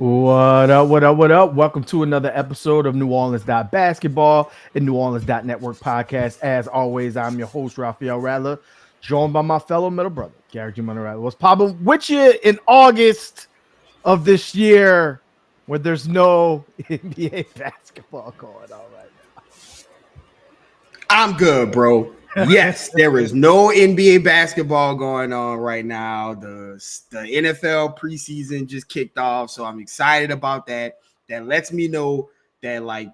What up, what up, what up? Welcome to another episode of New Orleans Basketball and New Orleans Network podcast. As always, I'm your host, Raphael Rattler, joined by my fellow middle brother, Gary G. Rattler. What's poppin' with you in August of this year when there's no NBA basketball going on right I'm good, bro. Yes, there is no NBA basketball going on right now. The NFL preseason just kicked off, so I'm excited about that. That lets me know that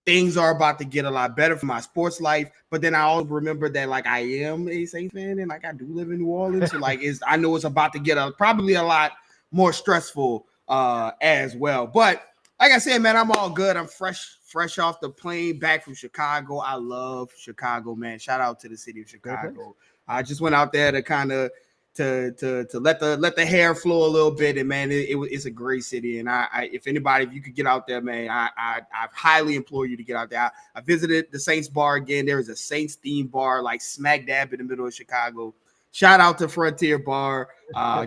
things are about to get a lot better for my sports life. But then I also remember that I am a Saints fan and I do live in New Orleans, so I know it's about to get probably a lot more stressful as well. But like I said, man, I'm all good. I'm fresh off the plane back from Chicago. I love Chicago, man. Shout out to the city of Chicago. I just went out there to kind of to let the hair flow a little bit, and man, it's a great city. And if you could get out there, man, I highly implore you to get out there. I visited the Saints bar again. There is a Saints themed bar smack dab in the middle of Chicago. Shout out to Frontier Bar.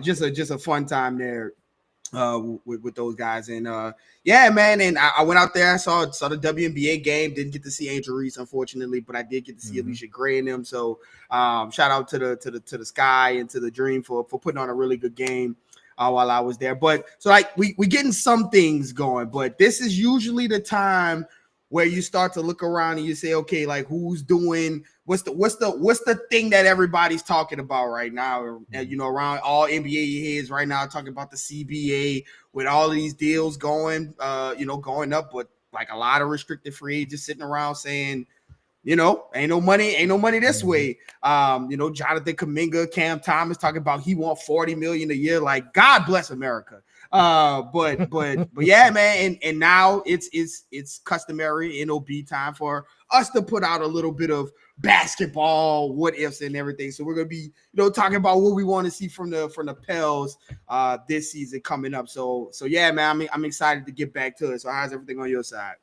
Just a fun time there with those guys. And yeah, man. And I went out there. I saw the WNBA game. Didn't get to see Angel Reese, unfortunately, but I did get to see Alicia Gray and them. So shout out to the Sky and to the Dream for putting on a really good game while I was there. But so we getting some things going, but this is usually the time where you start to look around and you say, okay, who's doing what's the thing that everybody's talking about right now? Around all NBA heads right now talking about the CBA with all of these deals going going up, but a lot of restricted free agents sitting around saying, ain't no money this way. Jonathan Kuminga, Cam Thomas talking about he want $40 million a year. God bless America. But yeah, man, and now it's customary NOB time for us to put out a little bit of basketball what ifs and everything. So we're gonna be talking about what we want to see from the Pels this season coming up. So yeah, man, I'm excited to get back to it. So how's everything on your side?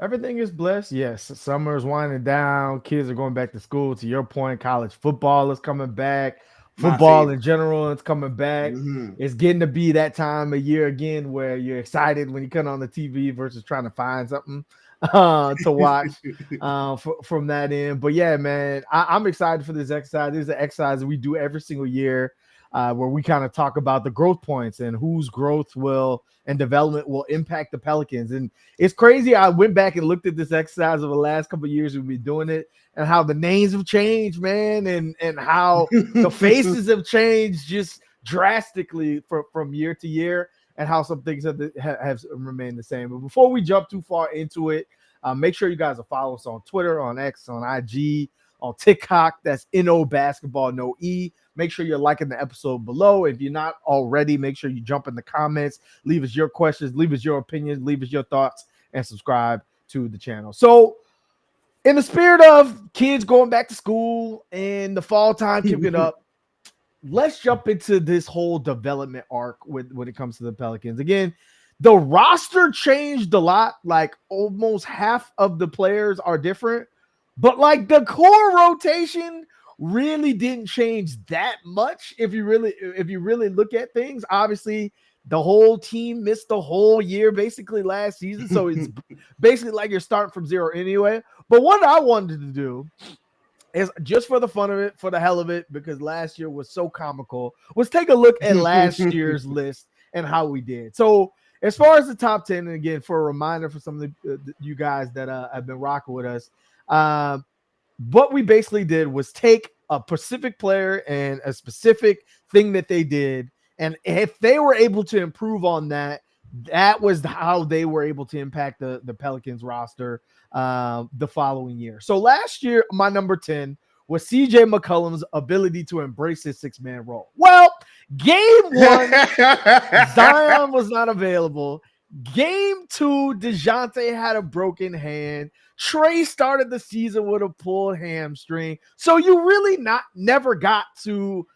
Everything is blessed. Yes, summer is winding down. Kids are going back to school. To your point, college football is coming back. Football in general is coming back. Mm-hmm. It's getting to be that time of year again where you're excited when you come on the TV versus trying to find something to watch from that end. But yeah, man, I'm excited for this exercise. This is an exercise that we do every single year where we kind of talk about the growth points and whose growth and development will impact the Pelicans. And it's crazy. I went back and looked at this exercise over the last couple of years we've been doing it and how the names have changed, man, and how the faces have changed just drastically from year to year and how some things have remained the same. But before we jump too far into it, make sure you guys will follow us on Twitter, on X, on IG, on TikTok. That's NO Basketball, no E. Make sure you're liking the episode below. If you're not already, make sure you jump in the comments, leave us your questions, leave us your opinions, leave us your thoughts, and subscribe to the channel. So, in the spirit of kids going back to school and the fall time kicking up, let's jump into this whole development arc when it comes to the Pelicans. Again, the roster changed a lot. Almost half of the players are different, but the core rotation really didn't change that much if you really look at things. Obviously, the whole team missed the whole year basically last season, so it's basically you're starting from zero anyway. But what I wanted to do is, just for the fun of it, for the hell of it, because last year was so comical, was take a look at last year's list and how we did. So as far as the top 10, and again, for a reminder for some of you guys that have been rocking with us, what we basically did was take a specific player and a specific thing that they did, and if they were able to improve on that, that was how they were able to impact the Pelicans roster the following year. So last year, my number 10 was CJ McCollum's ability to embrace his six-man role. Well, game one, Zion was not available. Game two, DeJounte had a broken hand. Trey started the season with a pulled hamstring. So you really never got to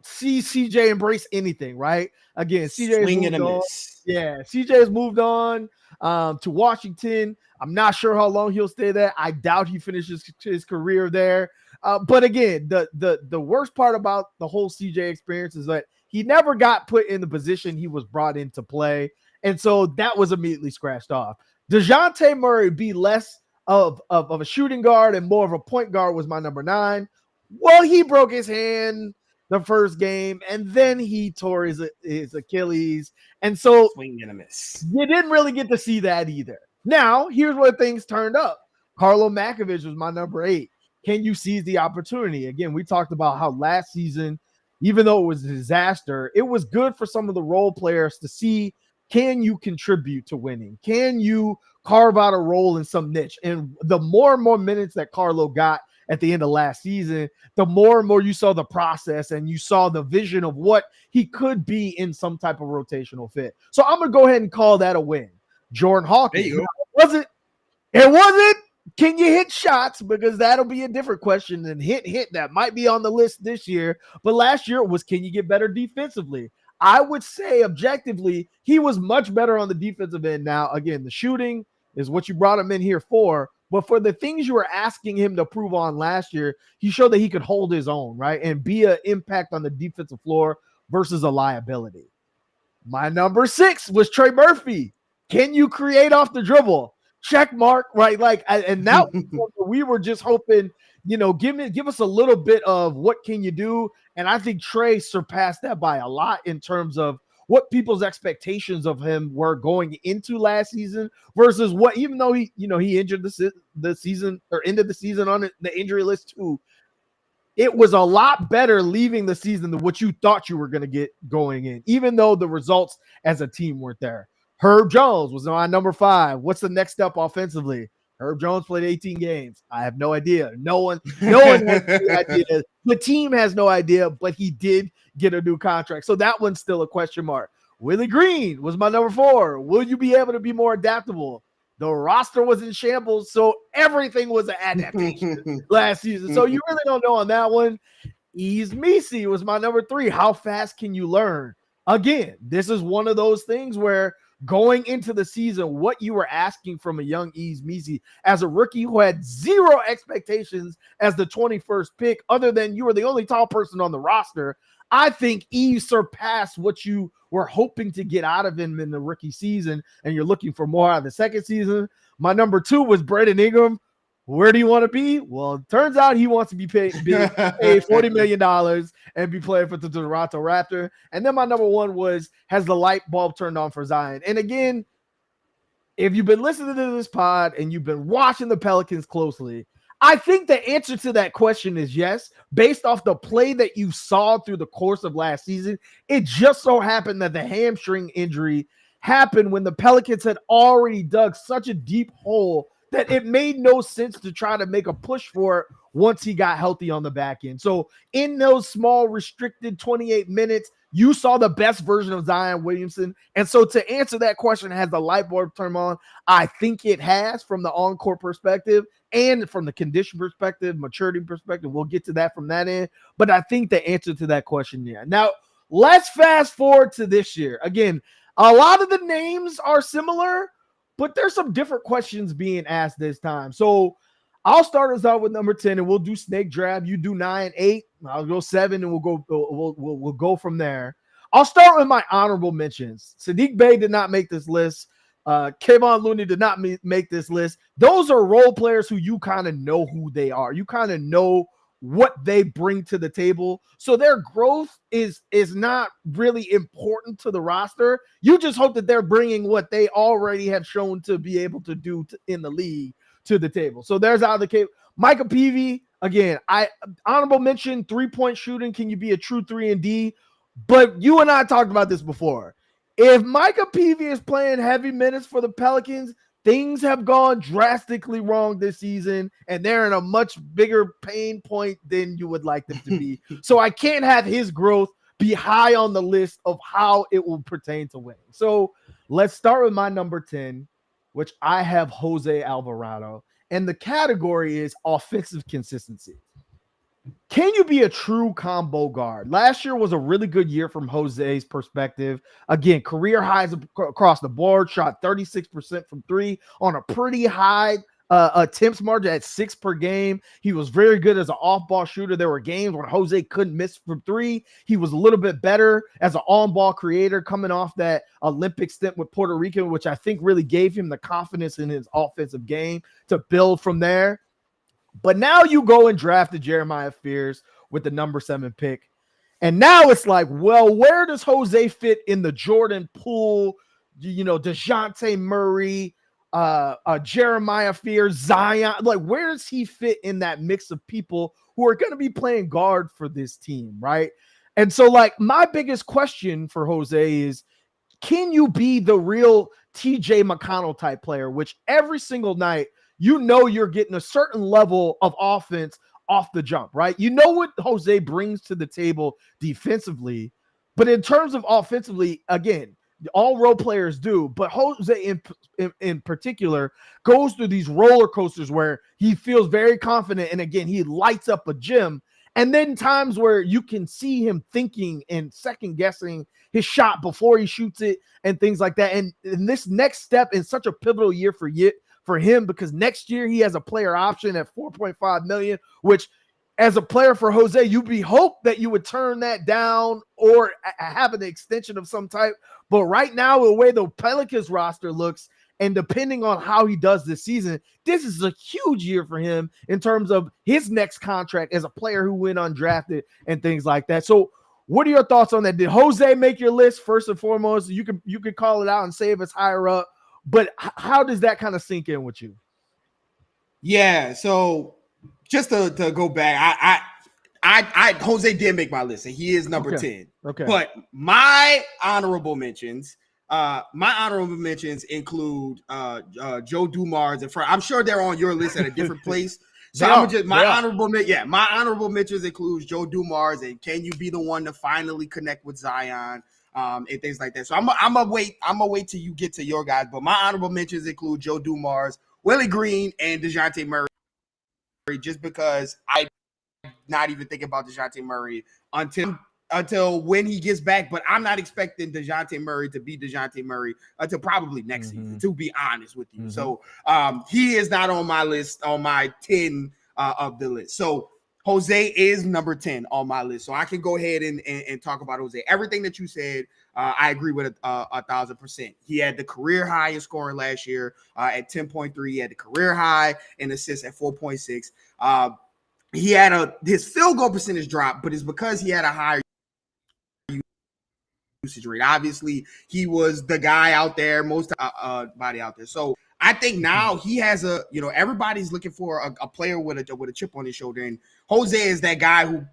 see CJ embrace anything, right? Again, CJ has moved on. Yeah, CJ has moved on to Washington. I'm not sure how long he'll stay there. I doubt he finishes his career there. But again, the worst part about the whole CJ experience is that he never got put in the position he was brought in to play. And so that was immediately scratched off. DeJounte Murray be less of a shooting guard and more of a point guard was my number 9. Well, he broke his hand the first game, and then he tore his Achilles. And so swing and a miss. You didn't really get to see that either. Now, here's where things turned up. Carlo Makovich was my number 8. Can you seize the opportunity? Again, we talked about how last season, even though it was a disaster, it was good for some of the role players to see, can you contribute to winning? Can you carve out a role in some niche? And the more and more minutes that Carlo got at the end of last season, the more and more you saw the process and you saw the vision of what he could be in some type of rotational fit. So I'm going to go ahead and call that a win. Jordan Hawkins. There you go. It wasn't, can you hit shots? Because that'll be a different question than hit that might be on the list this year. But last year it was, can you get better defensively? I would say objectively, he was much better on the defensive end. Now, again, the shooting is what you brought him in here for. But for the things you were asking him to prove on last year, he showed that he could hold his own, right? And be an impact on the defensive floor versus a liability. My number 6 was Trey Murphy. Can you create off the dribble? Check mark, right? And now we were just hoping, give us a little bit of what can you do. And I think Trey surpassed that by a lot in terms of what people's expectations of him were going into last season versus what, even though he injured the season or ended the season on the injury list too, it was a lot better leaving the season than what you thought you were going to get going in, even though the results as a team weren't there. Herb Jones was my number 5. What's the next step offensively? Herb Jones played 18 games. I have no idea. No one has any idea. The team has no idea, but he did get a new contract. So that one's still a question mark. Willie Green was my number 4. Will you be able to be more adaptable? The roster was in shambles, so everything was an adaptation last season. So you really don't know on that one. Yves Missi was my number 3. How fast can you learn? Again, this is one of those things where going into the season, what you were asking from a young Yves Missi as a rookie who had zero expectations as the 21st pick, other than you were the only tall person on the roster. I think Yves surpassed what you were hoping to get out of him in the rookie season, and you're looking for more out of the second season. My number 2 was Brandon Ingram. Where do you want to be? Well, it turns out he wants to be paid $40 million and be playing for the Toronto Raptors. And then my number 1 was, has the light bulb turned on for Zion? And again, if you've been listening to this pod and you've been watching the Pelicans closely, I think the answer to that question is yes, based off the play that you saw through the course of last season. It just so happened that the hamstring injury happened when the Pelicans had already dug such a deep hole that it made no sense to try to make a push for it once he got healthy on the back end. So in those small, restricted 28 minutes, you saw the best version of Zion Williamson. And so to answer that question, has the light bulb turned on? I think it has from the on-court perspective and from the condition perspective, maturity perspective. We'll get to that from that end. But I think the answer to that question, yeah. Now, let's fast forward to this year. Again, a lot of the names are similar, but there's some different questions being asked this time. So I'll start us out with number 10, and we'll do snake draft. You do 9, 8. I'll go 7, and we'll go from there. I'll start with my honorable mentions. Sadiq Bey did not make this list. Kevon Looney did not make this list. Those are role players who you kind of know who they are. You kind of know what they bring to the table. So their growth is not really important to the roster. You just hope that they're bringing what they already have shown to be able to do in the league to the table. So there's out of the case. Micah Peavy, again, I honorable mention, 3-point shooting. Can you be a true 3-and-D? But you and I talked about this before. If Micah Peavy is playing heavy minutes for the Pelicans, things have gone drastically wrong this season, and they're in a much bigger pain point than you would like them to be. So I can't have his growth be high on the list of how it will pertain to winning. So let's start with my number 10, which I have Jose Alvarado. And the category is offensive consistency. Can you be a true combo guard? Last year was a really good year from Jose's perspective. Again, career highs across the board, shot 36% from 3 on a pretty high attempts margin at 6 per game. He was very good as an off-ball shooter. There were games when Jose couldn't miss from 3. He was a little bit better as an on-ball creator coming off that Olympic stint with Puerto Rico, which I think really gave him the confidence in his offensive game to build from there. But now you go and drafted Jeremiah Fears with the number 7 pick. And now it's like, well, where does Jose fit in the Jordan Poole, DeJounte Murray, Jeremiah Fears, Zion? Like, where does he fit in that mix of people who are going to be playing guard for this team, right? And so, like, my biggest question for Jose is, can you be the real TJ McConnell type player, which every single night, you're getting a certain level of offense off the jump, right? You know what Jose brings to the table defensively, but in terms of offensively, again, all role players do, but Jose in particular goes through these roller coasters where he feels very confident, and again, he lights up a gym, and then times where you can see him thinking and second guessing his shot before he shoots it and things like that. And this next step is such a pivotal year for him, because next year he has a player option at $4.5 million, which as a player for Jose, you'd be hope that you would turn that down or have an extension of some type. But right now, the way the Pelicans roster looks, and depending on how he does this season, this is a huge year for him in terms of his next contract as a player who went undrafted and things like that. So what are your thoughts on that? Did Jose make your list first and foremost? You could call it out and say if it's higher up, but how does that kind of sink in with you? Yeah, so just to go back, I Jose did make my list, and he is number 10. Okay. But my honorable mentions include Joe Dumars and I'm sure they're on your list at a different place. So my honorable mentions includes Joe Dumars and can you be the one to finally connect with Zion and things like that. So I'm gonna wait till you get to your guys. But my honorable mentions include Joe Dumars, Willie Green, and DeJounte Murray, just because I not even thinking about DeJounte Murray until when he gets back. But I'm not expecting DeJounte Murray to be DeJounte Murray until probably next season, to be honest with you. So he is not on my list, on my 10 of the list. So Jose is number 10 on my list. So I can go ahead and talk about Jose. Everything that you said, I agree with 1,000%. He had the career high in scoring last year at 10.3. He had the career high in assists at 4.6. He had his field goal percentage drop, but it's because he had a higher usage rate. Obviously, he was the guy out there, most body out there. So I think now he has everybody's looking for a player with a chip on his shoulder, and Jose is that guy who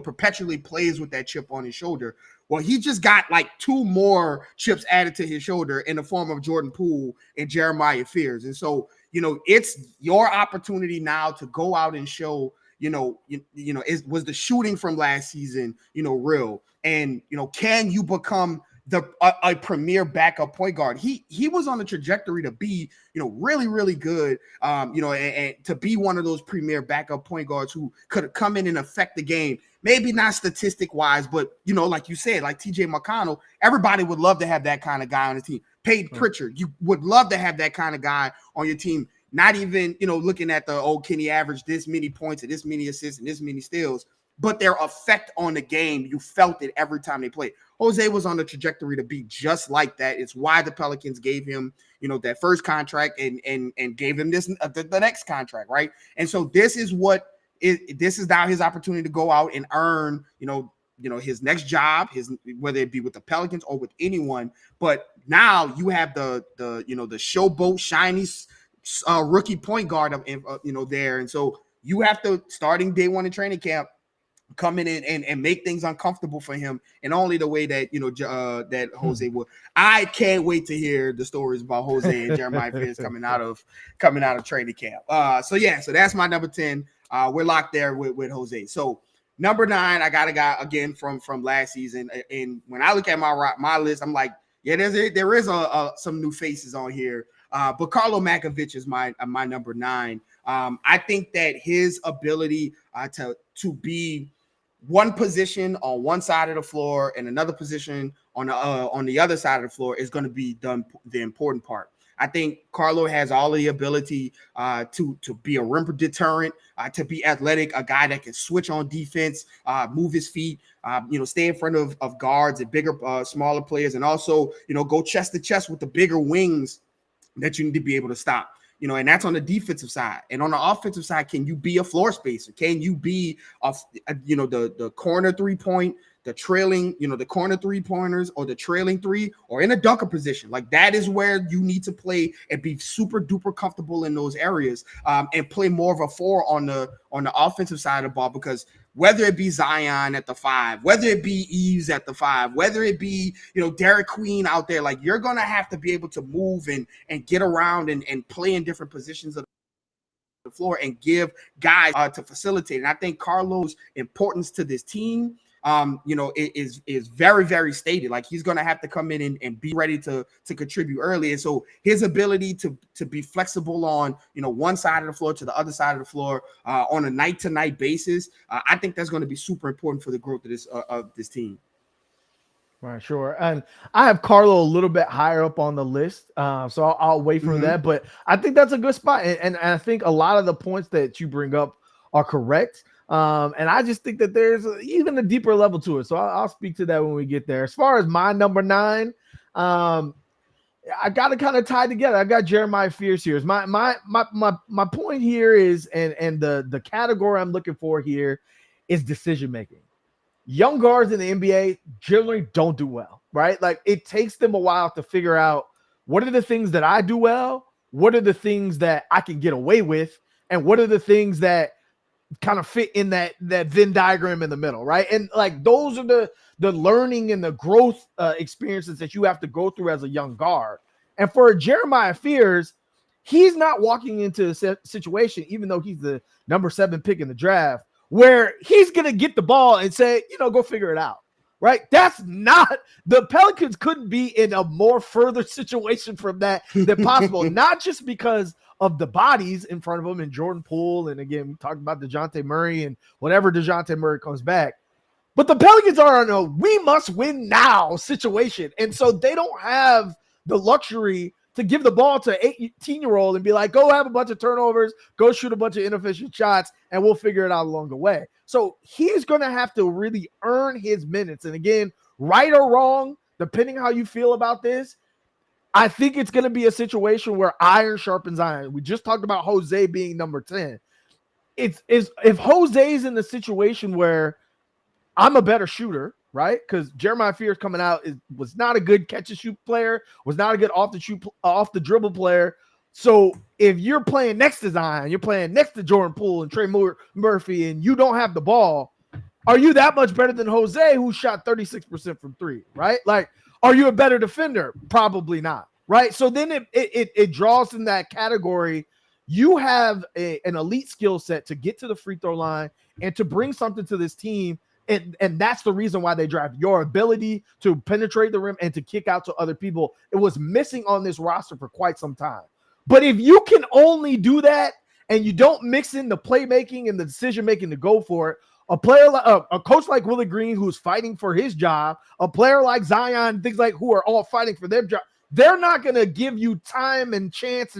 perpetually plays with that chip on his shoulder. Well, he just got like 2 more chips added to his shoulder in the form of Jordan Poole and Jeremiah Fears, and so it's your opportunity now to go out and show. Was the shooting from last season, real? And, can you become a premier backup point guard? He was on a trajectory to be, really, really good, and to be one of those premier backup point guards who could come in and affect the game. Maybe not statistic wise, but, like you said, like TJ McConnell, everybody would love to have that kind of guy on the team. Peyton Pritchard, you would love to have that kind of guy on your team. Not even, looking at can he average this many points and this many assists and this many steals, but their effect on the game, you felt it every time they played. Jose was on the trajectory to be just like that. It's why the Pelicans gave him, that first contract and gave him this the next contract, right? And so this is now his opportunity to go out and earn, his next job, whether it be with the Pelicans or with anyone. But now you have the showboat shiny rookie point guard there, and so you have to, starting day 1 in training camp, come in and make things uncomfortable for him, and only the way that that Jose will. I can't wait to hear the stories about Jose and Jeremiah Fears coming out of training camp. So that's my number 10. We're locked there with Jose. So number 9, I got a guy again from last season, and when I look at my list, I'm like, yeah, there is some new faces on here. But Carlo Makovich is my number 9. I think that his ability to be one position on one side of the floor and another position on the other side of the floor is going to be the important part. I think Carlo has all the ability to be a rim deterrent, to be athletic, a guy that can switch on defense, move his feet, stay in front of guards and bigger, smaller players, and also, go chest to chest with the bigger wings that you need to be able to stop. And that's on the defensive side. And on the offensive side, can you be a floor spacer? Can you be the corner 3-point, the trailing, the corner 3-pointers, or the trailing 3, or in a dunker position? Like, that is where you need to play and be super duper comfortable in those areas, and play more of a 4 on the offensive side of the ball, because whether it be Zion at the 5, whether it be Eves at the 5, whether it be, Derek Queen out there, like, you're going to have to be able to move and get around and play in different positions of the floor and give guys to facilitate. And I think Carlo's importance to this team, is very, very stated. Like, he's going to have to come in and be ready to contribute early. And so his ability to be flexible on, one side of the floor to the other side of the floor, on a night-to-night basis, I think that's going to be super important for the growth of this team. Right, sure. And I have Carlo a little bit higher up on the list, so I'll wait for that. But I think that's a good spot. And I think a lot of the points that you bring up are correct. And I just think that there's even a deeper level to it. So I'll speak to that when we get there. As far as my number 9, I got to kind of tie together. I got Jeremiah Fears here. My point here is, and the category I'm looking for here is decision making. Young guards in the NBA generally don't do well, right? Like, it takes them a while to figure out, what are the things that I do well? What are the things that I can get away with? And what are the things that kind of fit in that Venn diagram in the middle, right? And like, those are the learning and the growth experiences that you have to go through as a young guard. And for Jeremiah Fears, he's not walking into a situation, even though he's the number 7 pick in the draft, where he's going to get the ball and say, go figure it out, right? That's not – the Pelicans couldn't be in a more further situation from that than possible, not just because of the bodies in front of him and Jordan Poole, and again, we talked about DeJounte Murray and whatever DeJounte Murray comes back, but the Pelicans are on a we must win now situation, and so they don't have the luxury to give the ball to an 18-year-old and be like, go have a bunch of turnovers, go shoot a bunch of inefficient shots, and we'll figure it out along the way. So he's going to have to really earn his minutes. And again, right or wrong, depending how you feel about this, I think it's going to be a situation where iron sharpens iron. We just talked about Jose being number 10. If Jose's in the situation where I'm a better shooter, right? Because Jeremiah Fears coming out was not a good catch and shoot player, was not a good off the dribble player. So if you're playing next to Zion, you're playing next to Jordan Poole and Trey Murphy, and you don't have the ball, are you that much better than Jose, who shot 36% from 3, right? Like, are you a better defender? Probably not, right? So then it draws in that category. You have an elite skill set to get to the free throw line and to bring something to this team. And that's the reason why they draft your ability to penetrate the rim and to kick out to other people. It was missing on this roster for quite some time. But if you can only do that and you don't mix in the playmaking and the decision-making to go for it, a coach like Willie Green, who's fighting for his job, a player like Zion, things like who are all fighting for their job, they're not going to give you time and chance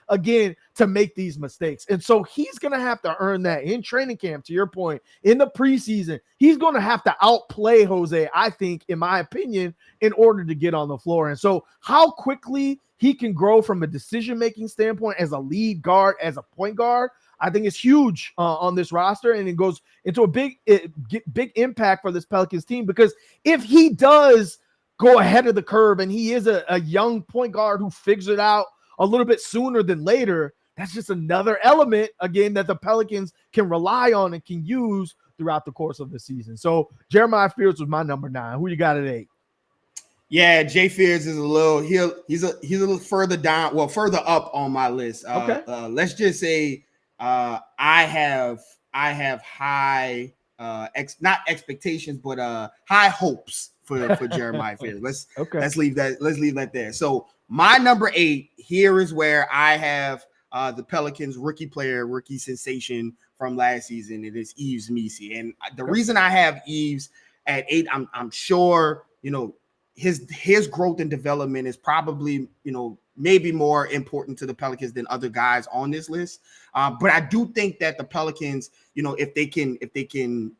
again to make these mistakes. And so he's going to have to earn that in training camp, to your point, in the preseason. He's going to have to outplay Jose, I think, in my opinion, in order to get on the floor. And so how quickly he can grow from a decision-making standpoint as a lead guard, as a point guard, I think it's huge on this roster, and it goes into a big impact for this Pelicans team, because if he does go ahead of the curve and he is a young point guard who figures it out a little bit sooner than later, that's just another element, again, that the Pelicans can rely on and can use throughout the course of the season. So Jeremiah Fears was my number 9. Who you got at 8? Yeah, Jay Fears is he's a little further down, well, further up on my list. Okay. Let's just say I have high not expectations, but high hopes for Jeremiah Fears. Let's leave that there. So my number 8 here is where I have the Pelicans rookie sensation from last season. It is Yves Missi, and the reason I have Yves at 8, I'm sure his growth and development is probably maybe more important to the Pelicans than other guys on this list. But I do think that the Pelicans, if they can,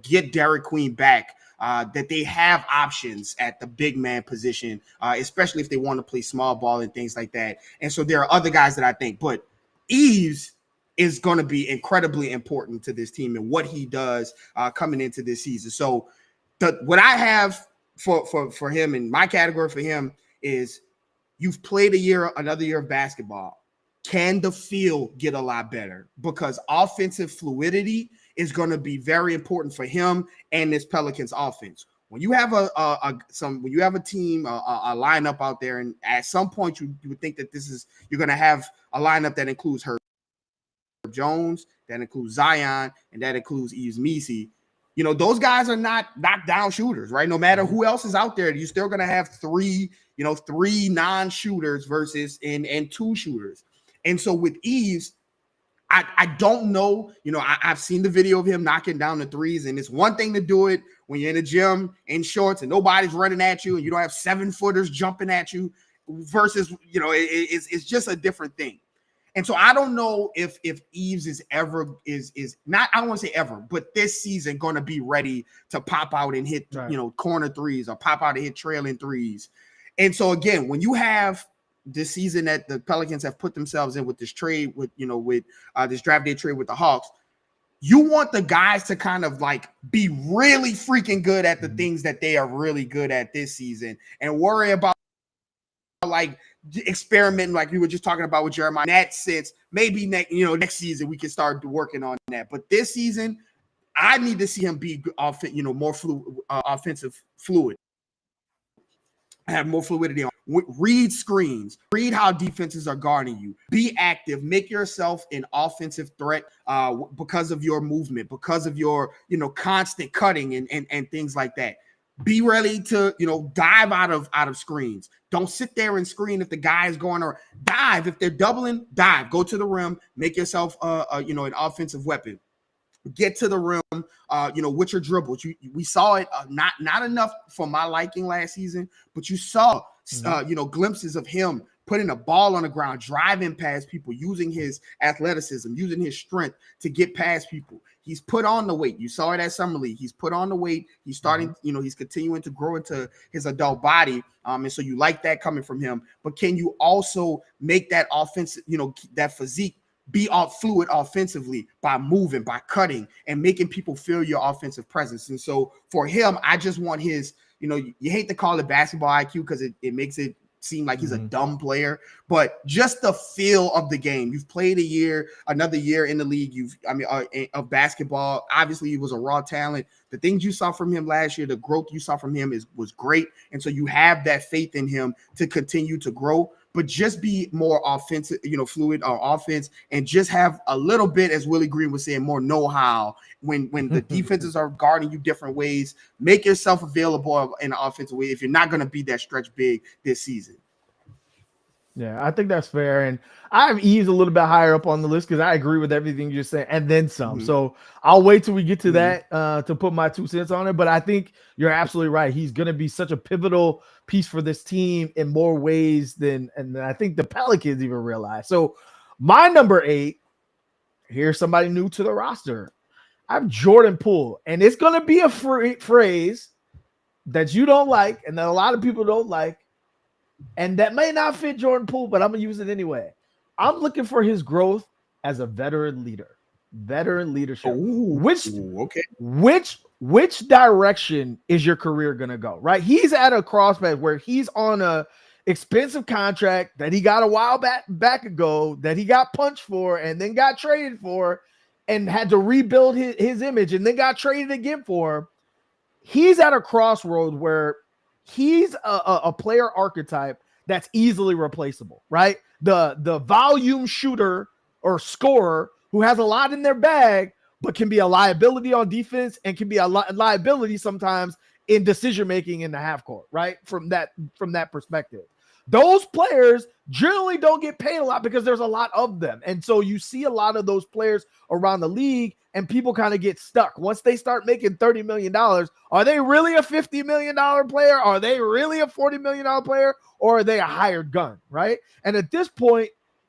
get Derek Queen back, that they have options at the big man position, especially if they want to play small ball and things like that. And so there are other guys that I think, but Eves is going to be incredibly important to this team and what he does coming into this season. So what I have for him and my category for him is you've played another year of basketball. Can the field get a lot better? Because offensive fluidity is going to be very important for him and this Pelicans offense. When you have when you have a team, a lineup out there, and at some point you would think that you're going to have a lineup that includes Herb Jones, that includes Zion, and that includes Yves Missi. Those guys are not knockdown shooters, right? No matter who else is out there, you're still going to have three non-shooters versus and two shooters. And so with Yves, I don't know, I've seen the video of him knocking down the threes, and it's one thing to do it when you're in the gym in shorts and nobody's running at you and you don't have 7-footers jumping at you versus, it's just a different thing. And so I don't know if Yves is not, I don't want to say ever, but this season going to be ready to pop out and hit, corner threes or pop out and hit trailing threes. And so again, when you have this season that the Pelicans have put themselves in with this trade, with this draft day trade with the Hawks, you want the guys to kind of like be really freaking good at the things that they are really good at this season and worry about like experimenting like we were just talking about with Jeremiah. In that sense, maybe next season we can start working on that. But this season, I need to see him be more offensive fluid. Have more fluidity on. Read screens. Read how defenses are guarding you. Be active. Make yourself an offensive threat because of your movement, because of your constant cutting and things like that. Be ready to dive out of screens. Don't sit there and screen if the guy is going, or dive if they're doubling. Dive. Go to the rim. Make yourself an offensive weapon. Get to the rim, with your dribbles. We saw it not enough for my liking last season, but you saw, glimpses of him putting a ball on the ground, driving past people, using his athleticism, using his strength to get past people. He's put on the weight. You saw it at Summer League. He's put on the weight. He's starting, he's continuing to grow into his adult body. And so you like that coming from him. But can you also make that offensive, that physique be fluid offensively by moving, by cutting, and making people feel your offensive presence? And so for him, I just want his, you hate to call it basketball IQ because it makes it seem like he's a dumb player, but just the feel of the game. You've played another year in the league. Of basketball. Obviously, he was a raw talent. The things you saw from him last year, the growth you saw from him was great. And so you have that faith in him to continue to grow, but just be more offensive, fluid or offense, and just have a little bit, as Willie Green was saying, more know-how when the defenses are guarding you different ways. Make yourself available in an offensive way if you're not going to be that stretch big this season. Yeah, I think that's fair. And I have Yves a little bit higher up on the list because I agree with everything you're saying and then some. So I'll wait till we get to that to put my 2 cents on it. But I think you're absolutely right. He's going to be such a pivotal piece for this team in more ways than I think the Pelicans even realize. So my number 8, here's somebody new to the roster. I have Jordan Poole. And it's going to be a phrase that you don't like and that a lot of people don't like. And that may not fit Jordan Poole, but I'm going to use it anyway. I'm looking for his growth as a veteran leader. Veteran leadership. Which direction is your career going to go, right? He's at a crossroads where he's on a expensive contract that he got a while back ago that he got punched for and then got traded for and had to rebuild his image and then got traded again for. He's at a crossroads where he's a player archetype that's easily replaceable, right? The volume shooter or scorer who has a lot in their bag, but can be a liability on defense and can be a liability sometimes in decision-making in the half court, right? From that perspective. Those players generally don't get paid a lot because there's a lot of them. And so you see a lot of those players around the league and people kind of get stuck. Once they start making $30 million, are they really a $50 million player? Are they really a $40 million player? Or are they a hired gun, right? And at this point,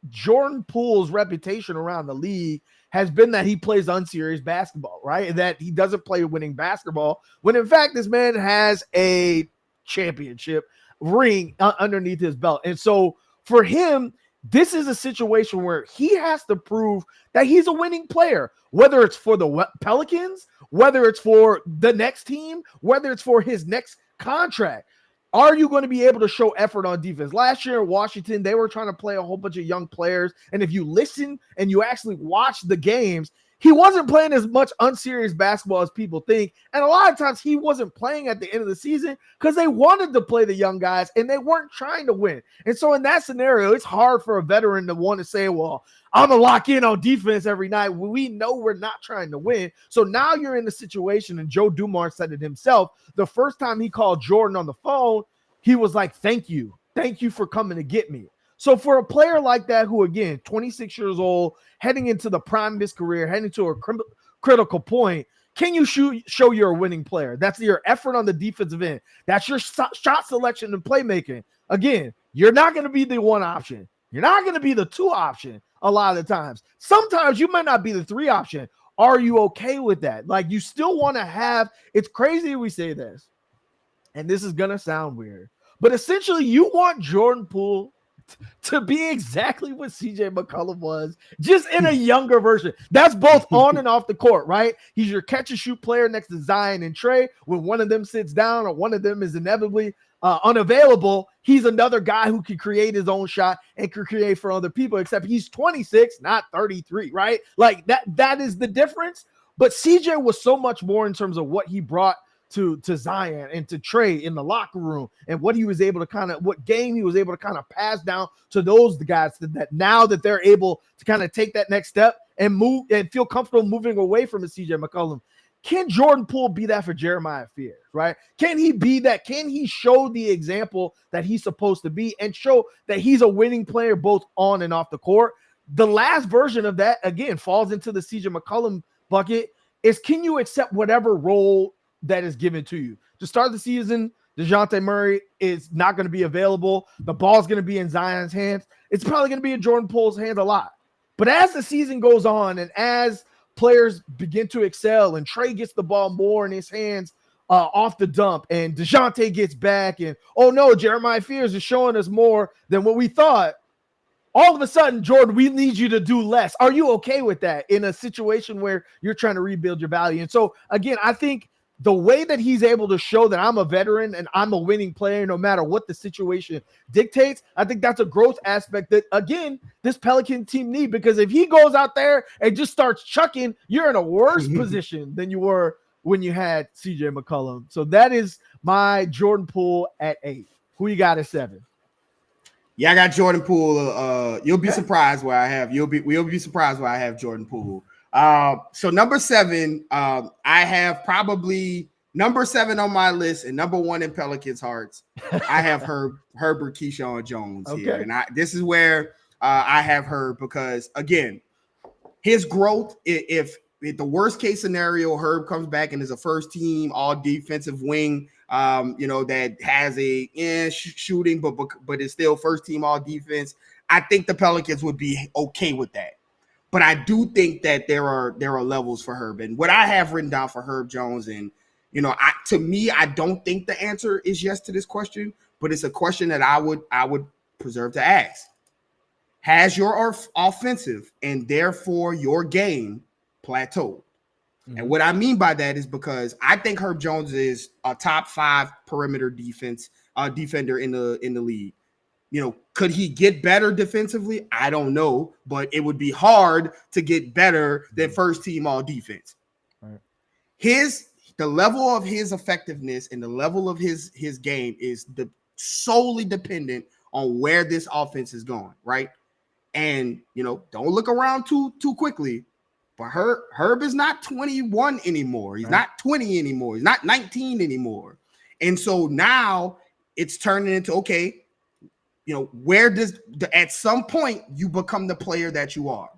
Jordan Poole's reputation around the league has been that he plays unserious basketball, right? And that he doesn't play winning basketball, when in fact, this man has a championship ring underneath his belt. And so for him, this is a situation where he has to prove that he's a winning player, whether it's for the Pelicans, whether it's for the next team, whether it's for his next contract. Are you going to be able to show effort on defense? Last year in Washington, they were trying to play a whole bunch of young players. And if you listen and you actually watch the games, he wasn't playing as much unserious basketball as people think. And a lot of times he wasn't playing at the end of the season because they wanted to play the young guys and they weren't trying to win. And so in that scenario, it's hard for a veteran to want to say, well, I'm going to lock in on defense every night. We know we're not trying to win. So now you're in the situation, and Joe Dumars said it himself. The first time he called Jordan on the phone, he was like, thank you. Thank you for coming to get me. So for a player like that, who, again, 26 years old, heading into the prime of his career, heading to a critical point, can you show you're a winning player? That's your effort on the defensive end. That's your shot selection and playmaking. Again, you're not going to be the one option. You're not going to be the two option a lot of the times. Sometimes you might not be the three option. Are you okay with that? Like, you still want to have – it's crazy we say this, and this is going to sound weird, but essentially you want Jordan Poole to be exactly what CJ McCollum was, just in a younger version. That's both on and off the court, right? He's your catch and shoot player next to Zion and Trey. When one of them sits down or one of them is inevitably unavailable, he's another guy who can create his own shot and can create for other people, except he's 26, not 33, right? Like that is the difference. But CJ was so much more in terms of what he brought to Zion and to Trey in the locker room, and what he was able to what game he was able to kind of pass down to those guys that now that they're able to kind of take that next step and move and feel comfortable moving away from a CJ McCollum. Can Jordan Poole be that for Jeremiah Fears, right? Can he be that? Can he show the example that he's supposed to be and show that he's a winning player both on and off the court? The last version of that, again, falls into the CJ McCollum bucket, is can you accept whatever role that is given to you? To start the season, DeJounte Murray is not going to be available. The ball's going to be in Zion's hands. It's probably going to be in Jordan Poole's hands a lot. But as the season goes on and as players begin to excel and Trey gets the ball more in his hands off the dump and DeJounte gets back and, oh no, Jeremiah Fears is showing us more than what we thought, all of a sudden, Jordan, we need you to do less. Are you okay with that in a situation where you're trying to rebuild your value? And so, again, I think the way that he's able to show that I'm a veteran and I'm a winning player no matter what the situation dictates, I think that's a growth aspect that, again, this Pelican team need, because if he goes out there and just starts chucking, you're in a worse position than you were when you had CJ McCollum. So that is my Jordan Poole at 8. Who you got at 7? Yeah, I got Jordan Poole. You'll be surprised where I have. We'll be surprised where I have Jordan Poole. So number 7, I have probably number 7 on my list and number 1 in Pelicans' hearts. I have Herbert Keyshawn Jones here, and this is where I have Herb, because again, his growth. If the worst case scenario, Herb comes back and is a first team all defensive wing, that has a shooting, but is still first team all defense, I think the Pelicans would be okay with that. But I do think that there are levels for Herb, and what I have written down for Herb Jones, and to me, I don't think the answer is yes to this question, but it's a question that I would preserve to ask. Has your offensive and therefore your game plateaued? Mm-hmm. And what I mean by that is because I think Herb Jones is a top 5 perimeter defender in the league. Could he get better defensively? I don't know, but it would be hard to get better than first team all defense. Right. The level of his effectiveness and the level of his game is solely dependent on where this offense is going, right? And don't look around too quickly. But Herb is not 21 anymore. He's not 20 anymore. He's not 19 anymore. And so now it's turning into, okay, where does at some point you become the player that you are.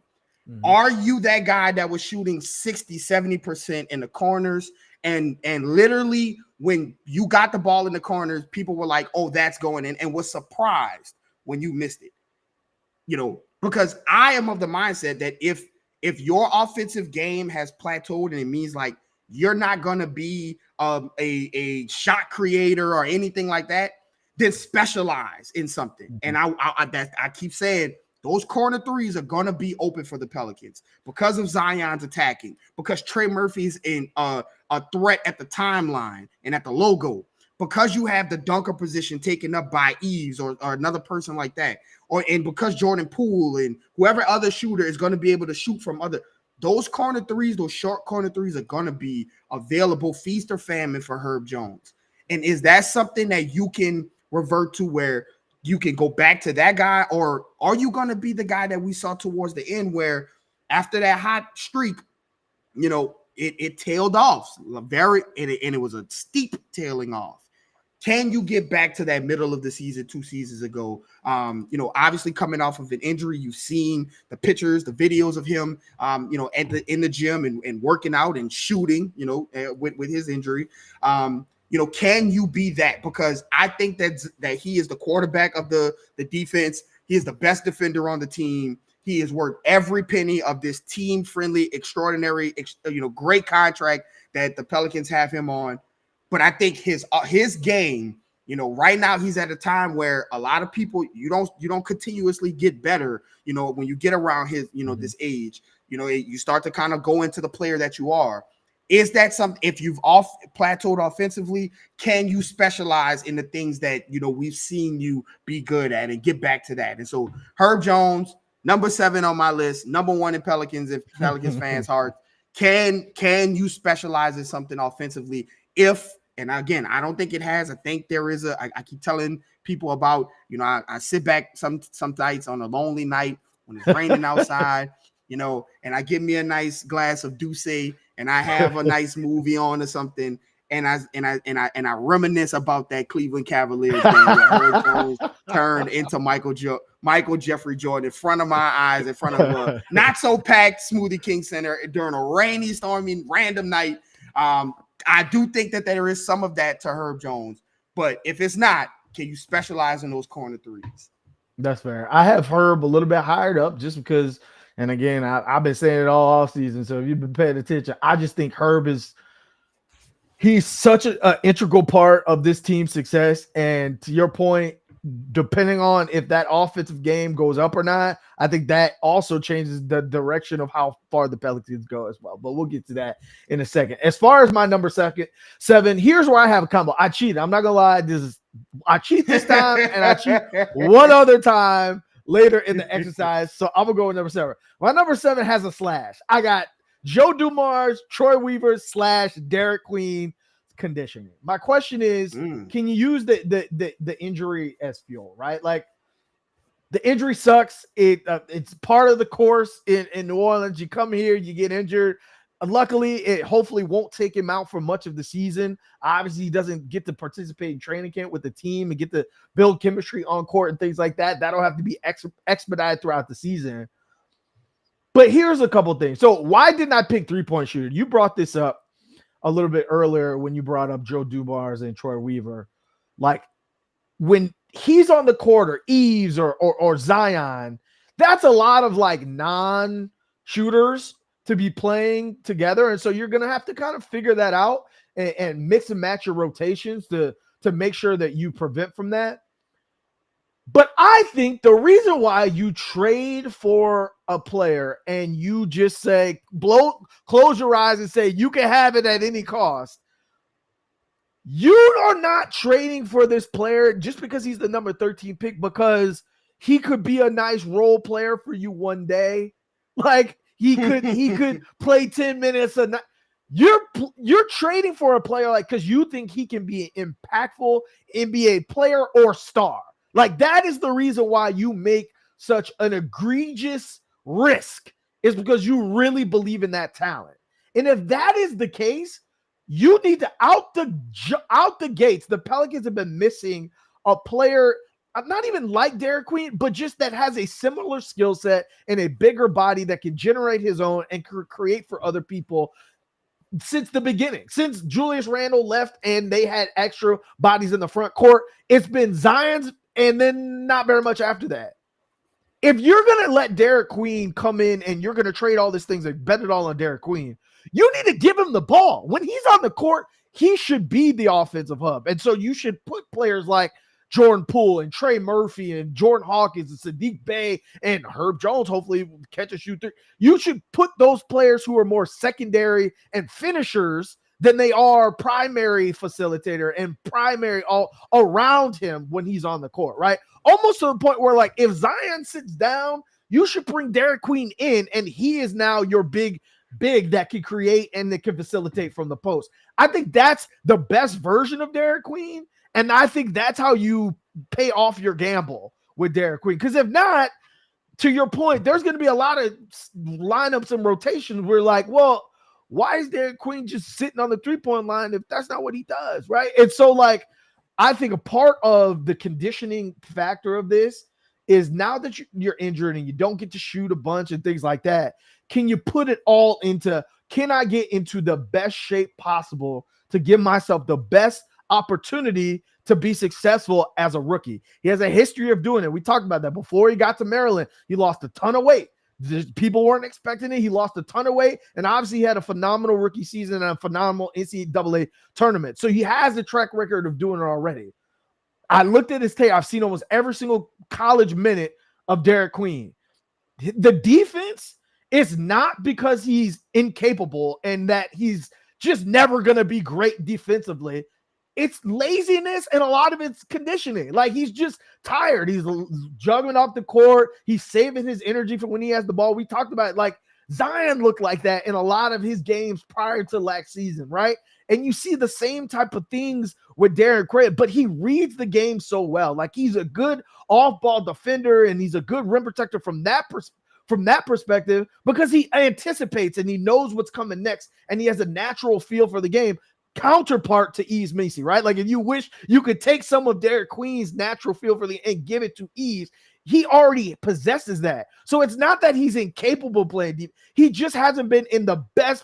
Mm-hmm. Are you that guy that was shooting 60-70% in the corners and literally when you got the ball in the corners, people were like, oh, that's going in, and was surprised when you missed it? Because I am of the mindset that if your offensive game has plateaued, and it means like you're not going to be a shot creator or anything like that, then specialize in something. Mm-hmm. And I keep saying those corner threes are going to be open for the Pelicans because of Zion's attacking, because Trey Murphy's in a threat at the timeline and at the logo, because you have the dunker position taken up by Eves or another person like that, and because Jordan Poole and whoever other shooter is going to be able to shoot from those corner threes, those short corner threes are going to be available, feast or famine for Herb Jones. And is that something that you can revert to where you can go back to that guy, or are you going to be the guy that we saw towards the end where after that hot streak, it tailed off and it was a steep tailing off? Can you get back to that middle of the season 2 seasons ago? Obviously coming off of an injury, you've seen the pictures, the videos of him, in the gym and working out and shooting, with his injury. Can you be that? Because I think that he is the quarterback of the defense. He is the best defender on the team. He is worth every penny of this team-friendly, extraordinary, great contract that the Pelicans have him on. But I think his game, right now he's at a time where a lot of people, you don't continuously get better, when you get around his, this age, you start to kind of go into the player that you are. Is that something, if you've plateaued offensively, can you specialize in the things that, we've seen you be good at and get back to that? And so Herb Jones, number 7 on my list, number 1 in Pelicans fans' hearts. Can you specialize in something offensively? And again, I don't think it has. I think there is I keep telling people about, I sit back some nights on a lonely night when it's raining outside, and I give me a nice glass of Douce and I have a nice movie on or something. And I reminisce about that Cleveland Cavaliers game where Herb Jones turned into Michael Jeffrey Jordan in front of my eyes, in front of a not so packed Smoothie King Center during a rainy, stormy, random night. I do think that there is some of that to Herb Jones, but if it's not, can you specialize in those corner threes? That's fair. I have Herb a little bit higher up just because, and again, I've been saying it all off season. So if you've been paying attention, I just think Herb he's such an integral part of this team's success. And to your point, depending on if that offensive game goes up or not, I think that also changes the direction of how far the Pelicans go as well. But we'll get to that in a second. As far as my number 7, here's where I have a combo. I cheated. I'm not gonna lie. I cheat this time, and I cheat one other time later in the exercise. So I'm gonna go with number 7. My number 7 has a slash. I got Joe Dumars, Troy Weaver / Derek Queen conditioning. My question is, can you use the injury as fuel, right? Like, the injury sucks. It's part of the course in New Orleans. You come here, you get injured. Luckily, it hopefully won't take him out for much of the season. Obviously, he doesn't get to participate in training camp with the team and get to build chemistry on court and things like that. That'll have to be expedited throughout the season. But here's a couple things. So why didn't I pick 3-point shooter? You brought this up a little bit earlier when you brought up Joe Dumars and Troy Weaver. Like, when he's on the court, or Eves or Zion, that's a lot of like non-shooters to be playing together. And so you're going to have to kind of figure that out and mix and match your rotations to make sure that you prevent from that. But I think the reason why you trade for a player and you just say, close your eyes and say, you can have it at any cost. You are not trading for this player just because he's the number 13 pick, because he could be a nice role player for you one day. Like, he could play 10 minutes a night. You're trading for a player like, because you think he can be an impactful NBA player or star. Like, that is the reason why you make such an egregious risk, is because you really believe in that talent. And if that is the case, you need to out the gates. The Pelicans have been missing a player not even like Derek Queen, but just that has a similar skill set and a bigger body that can generate his own and create for other people since the beginning. Since Julius Randle left and they had extra bodies in the front court, it's been Zion's and then not very much after that. If you're going to let Derek Queen come in and you're going to trade all these things and bet it all on Derek Queen, you need to give him the ball. When he's on the court, he should be the offensive hub. And so you should put players like Jordan Poole and Trey Murphy and Jordan Hawkins and Sadiq Bey and Herb Jones, hopefully catch a shooter. You should put those players who are more secondary and finishers than they are primary facilitator and primary all around him when he's on the court, right? Almost to the point where, like, if Zion sits down, you should bring Derek Queen in, and he is now your big that can create and that can facilitate from the post. I think that's the best version of Derek Queen, and I think that's how you pay off your gamble with Derek Queen. Because if not, to your point, there's going to be a lot of lineups and rotations where, like, well, why is Derek Queen just sitting on the three-point line if that's not what he does, right? And so, like, I think a part of the conditioning factor of this is now that you're injured and you don't get to shoot a bunch and things like that, can you put it all into, can I get into the best shape possible to give myself the best opportunity to be successful as a rookie? He has a history of doing it. We talked about that before he got to Maryland. He lost a ton of weight. People weren't expecting it. He lost a ton of weight, and obviously he had a phenomenal rookie season and a phenomenal NCAA tournament. So he has a track record of doing it already. I looked at his tape. I've seen almost every single college minute of Derek Queen. The defense is not because he's incapable and that he's just never going to be great defensively. It's laziness and a lot of it's conditioning. Like, he's just tired. He's juggling off the court. He's saving his energy for when he has the ball. We talked about it. Like, Zion looked like that in a lot of his games prior to last season, right? And you see the same type of things with Derek Queen, but he reads the game so well. Like, he's a good off-ball defender and he's a good rim protector from that perspective because he anticipates and he knows what's coming next and he has a natural feel for the game. Counterpart to Yves Missi, right? Like, if you wish you could take some of Derek Queen's natural feel for the and give it to Yves, he already possesses that. So it's not that he's incapable of playing deep. He just hasn't been in the best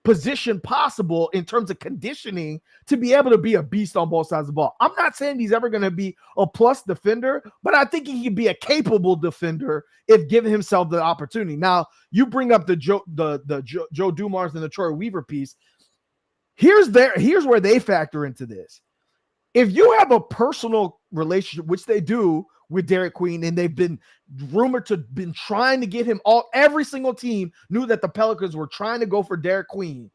position possible in terms of conditioning to be able to be a beast on both sides of the ball. I'm not saying he's ever going to be a plus defender, but I think he can be a capable defender if given himself the opportunity. Now, you bring up the Joe Dumars and the Troy Weaver piece. Here's where they factor into this. If you have a personal relationship, which they do with Derek Queen, and they've been rumored to been trying to get him every single team knew that the Pelicans were trying to go for Derek Queen.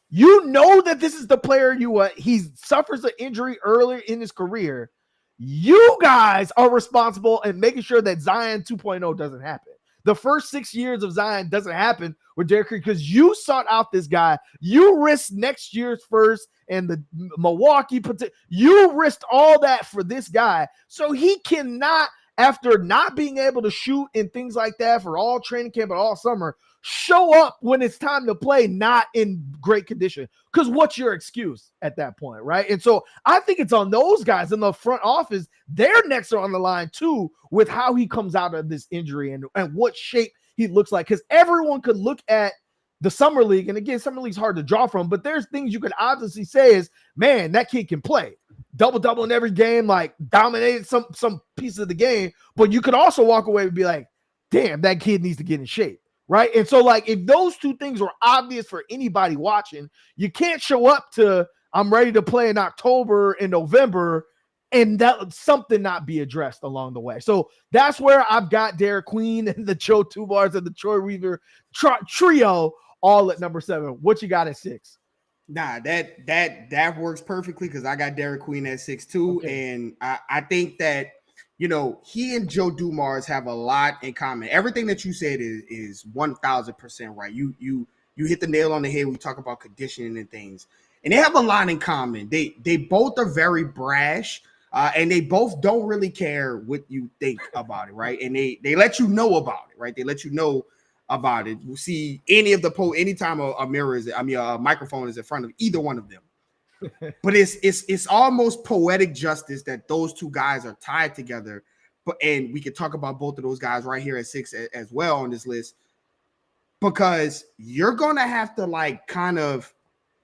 You know that this is the player he suffers an injury earlier in his career. You guys are responsible in making sure that Zion 2.0 doesn't happen. The first 6 years of Zion doesn't happen with Derek Queen because you sought out this guy. You risked next year's first and the Milwaukee. You risked all that for this guy. So he cannot, after not being able to shoot and things like that for all training camp and all summer, show up when it's time to play not in great condition. Because what's your excuse at that point, right? And so I think it's on those guys in the front office. Their necks are on the line too with how he comes out of this injury and what shape he looks like. Because everyone could look at the Summer League, and again, Summer League's hard to draw from, but there's things you could obviously say is, man, that kid can play. Double-double in every game, like dominated some piece of the game. But you could also walk away and be like, damn, that kid needs to get in shape. Right. And so, like, if those two things were obvious for anybody watching, you can't show up to I'm ready to play in October and November and that something not be addressed along the way. So that's where I've got Derek Queen and the Joe Dumars and the Troy Weaver trio all at number 7. What you got at 6? Nah, that works perfectly because I got Derek Queen at 6 too. Okay. And I think that, you know, he and Joe Dumars have a lot in common. Everything that you said is 1,000% right. You hit the nail on the head when we talk about conditioning and things. And they have a lot in common. They both are very brash, and they both don't really care what you think about it, right? And they let you know about it, right? They let you know about it. We'll see any of the anytime a microphone is in front of either one of them. But it's almost poetic justice that those two guys are tied together. And we could talk about both of those guys right here at 6 as well on this list, because you're gonna have to like kind of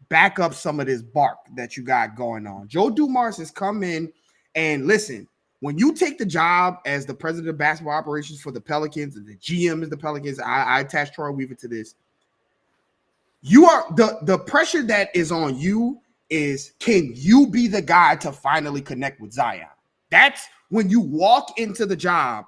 back up some of this bark that you got going on. Joe Dumars has come in, and listen, when you take the job as the president of basketball operations for the Pelicans, and the GM is the Pelicans, I attach Troy Weaver to this. You are the pressure that is on you is, can you be the guy to finally connect with Zion? That's when you walk into the job,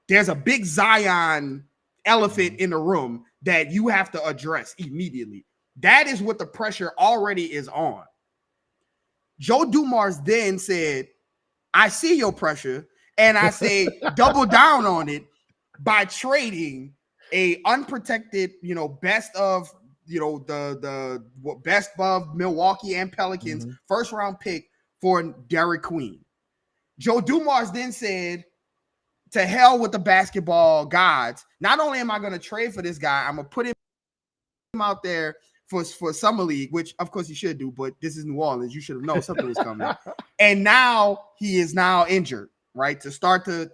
there's a big Zion elephant in the room that you have to address immediately. That is what the pressure already is on. Joe Dumars then said, I see your pressure, and I say double down on it by trading a unprotected, best of, the best of Milwaukee and Pelicans first round pick for Derek Queen. Joe Dumars then said, to hell with the basketball gods. Not only am I going to trade for this guy, I'm going to put him out there for summer league, which of course he should do, but this is New Orleans. You should have known something was coming. And now he is now injured, right? To start the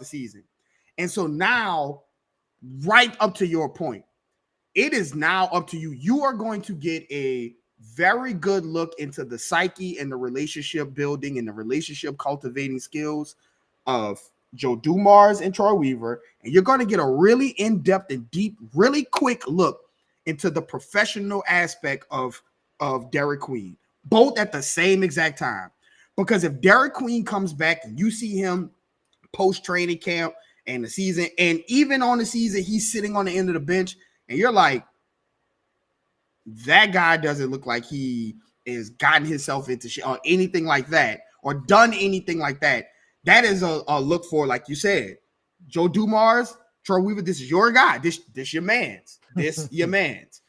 season. And so now, right up to your point, it is now up to you. You are going to get a very good look into the psyche and the relationship building and the relationship cultivating skills of Joe Dumars and Troy Weaver. And you're going to get a really in-depth and deep, really quick look into the professional aspect of Derek Queen, both at the same exact time. Because if Derek Queen comes back and you see him post-training camp and the season, and even on the season, he's sitting on the end of the bench, and you're like, that guy doesn't look like he is gotten himself into shit or anything like that, or done anything like that. That is a look for, like you said, Joe Dumars, Troy Weaver, this is your guy. This your man's. This your man's.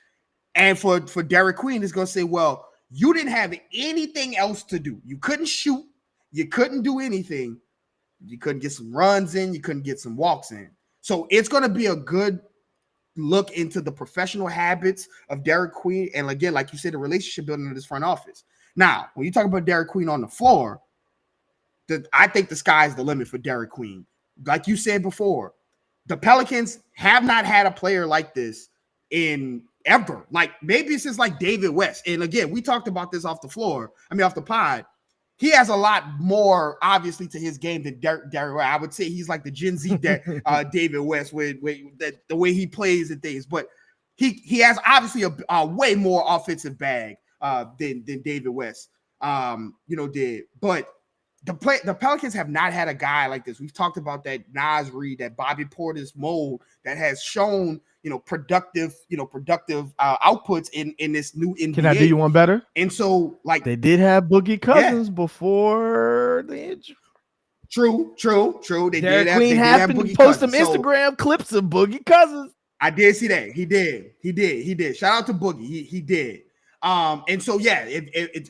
And for Derek Queen, it's going to say, well, you didn't have anything else to do. You couldn't shoot. You couldn't do anything. You couldn't get some runs in. You couldn't get some walks in. So it's going to be a good look into the professional habits of Derek Queen. And again, like you said, the relationship building in this front office. Now, when you talk about Derek Queen on the floor, I think the sky's the limit for Derek Queen. Like you said before, the Pelicans have not had a player like this in ever. Like maybe since like David West. And again, we talked about this off the pod. He has a lot more, obviously, to his game than Derek West. I would say he's like the Gen Z David West with the way he plays and things. But he has obviously a way more offensive bag than David West, did. But the Pelicans have not had a guy like this. We've talked about that Naz Reid, that Bobby Portis mold that has shown, productive outputs in this new NBA. Can I do you one better? And so, like, they did have Boogie Cousins before the injury. True. They Derek did Queen happened to post some Instagram clips of Boogie Cousins. I did see that. He did. Shout out to Boogie. He did. And so yeah,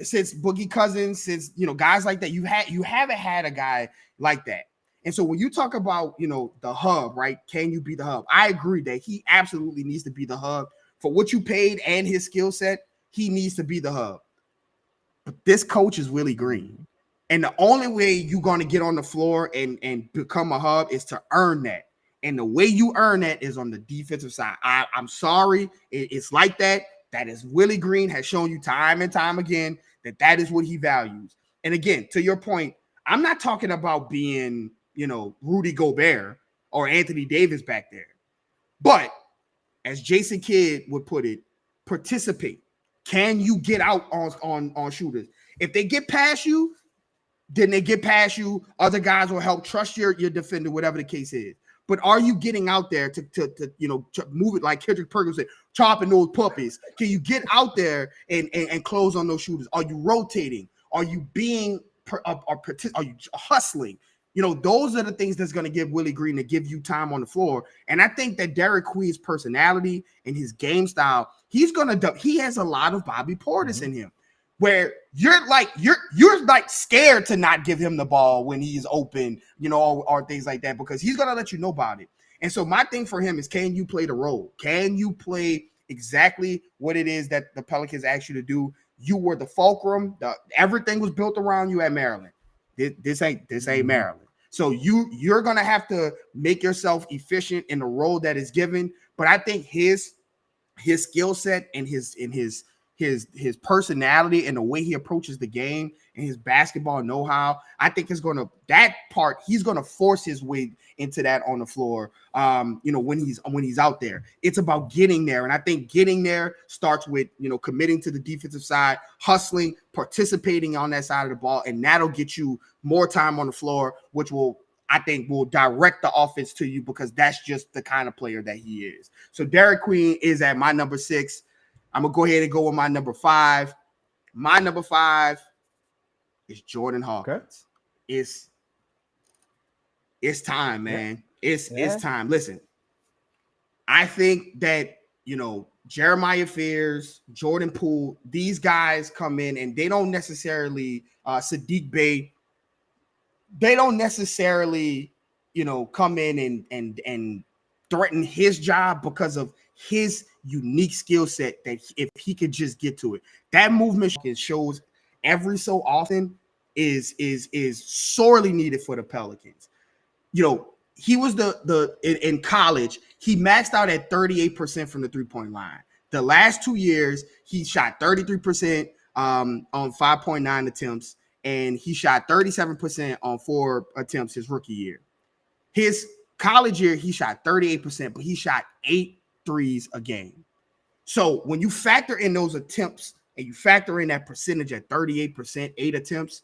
since Boogie Cousins, since guys like that, you haven't had a guy like that. And so when you talk about the hub, right? Can you be the hub? I agree that he absolutely needs to be the hub for what you paid and his skill set. He needs to be the hub. But this coach is Willie Green, and the only way you're going to get on the floor and become a hub is to earn that. And the way you earn that is on the defensive side. I'm sorry, it's like that. That is Willie Green has shown you time and time again that is what he values. And again, to your point, I'm not talking about being, Rudy Gobert or Anthony Davis back there. But as Jason Kidd would put it, participate. Can you get out on shooters? If they get past you, then they get past you. Other guys will help trust your defender, whatever the case is. But are you getting out there to move it like Kendrick Perkins said, chopping those puppies? Can you get out there and close on those shooters? Are you rotating? Are you are you hustling? Those are the things that's going to give Willie Green to give you time on the floor. And I think that Derek Queen's personality and his game style, he has a lot of Bobby Portis in him, where you're like scared to not give him the ball when he's open, or things like that, because he's gonna let you know about it. And so my thing for him is, can you play the role? Can you play exactly what it is that the Pelicans ask you to do? You were the fulcrum. Everything was built around you at Maryland. This ain't Maryland. So you're gonna have to make yourself efficient in the role that is given. But I think his skill set and his personality and the way he approaches the game and his basketball know-how, I think he's gonna force his way into that on the floor. When he's out there, it's about getting there. And I think getting there starts with, committing to the defensive side, hustling, participating on that side of the ball, and that'll get you more time on the floor, which I think will direct the offense to you, because that's just the kind of player that he is. So Derek Queen is at my number 6. I'm going to go ahead and go with my number 5. My number 5 is Jordan Hawkins. Okay. It's time, man. Yeah. It's time. Listen, I think that, Jeremiah Fears, Jordan Poole, these guys come in and they don't necessarily, Sadiq Bey, they don't necessarily, come in and threaten his job because of his unique skill set, that if he could just get to it. That movement shows every so often is sorely needed for the Pelicans. He was in college, he maxed out at 38% from the three-point line. The last 2 years, he shot 33% on 5.9 attempts, and he shot 37% on 4 attempts his rookie year. His college year, he shot 38%, but he shot 8 threes a game. So when you factor in those attempts and you factor in that percentage at 38%, 8 attempts,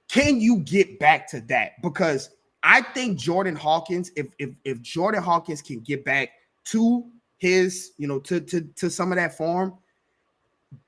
can you get back to that? Because I think Jordan Hawkins, if Jordan Hawkins can get back to his, to some of that form,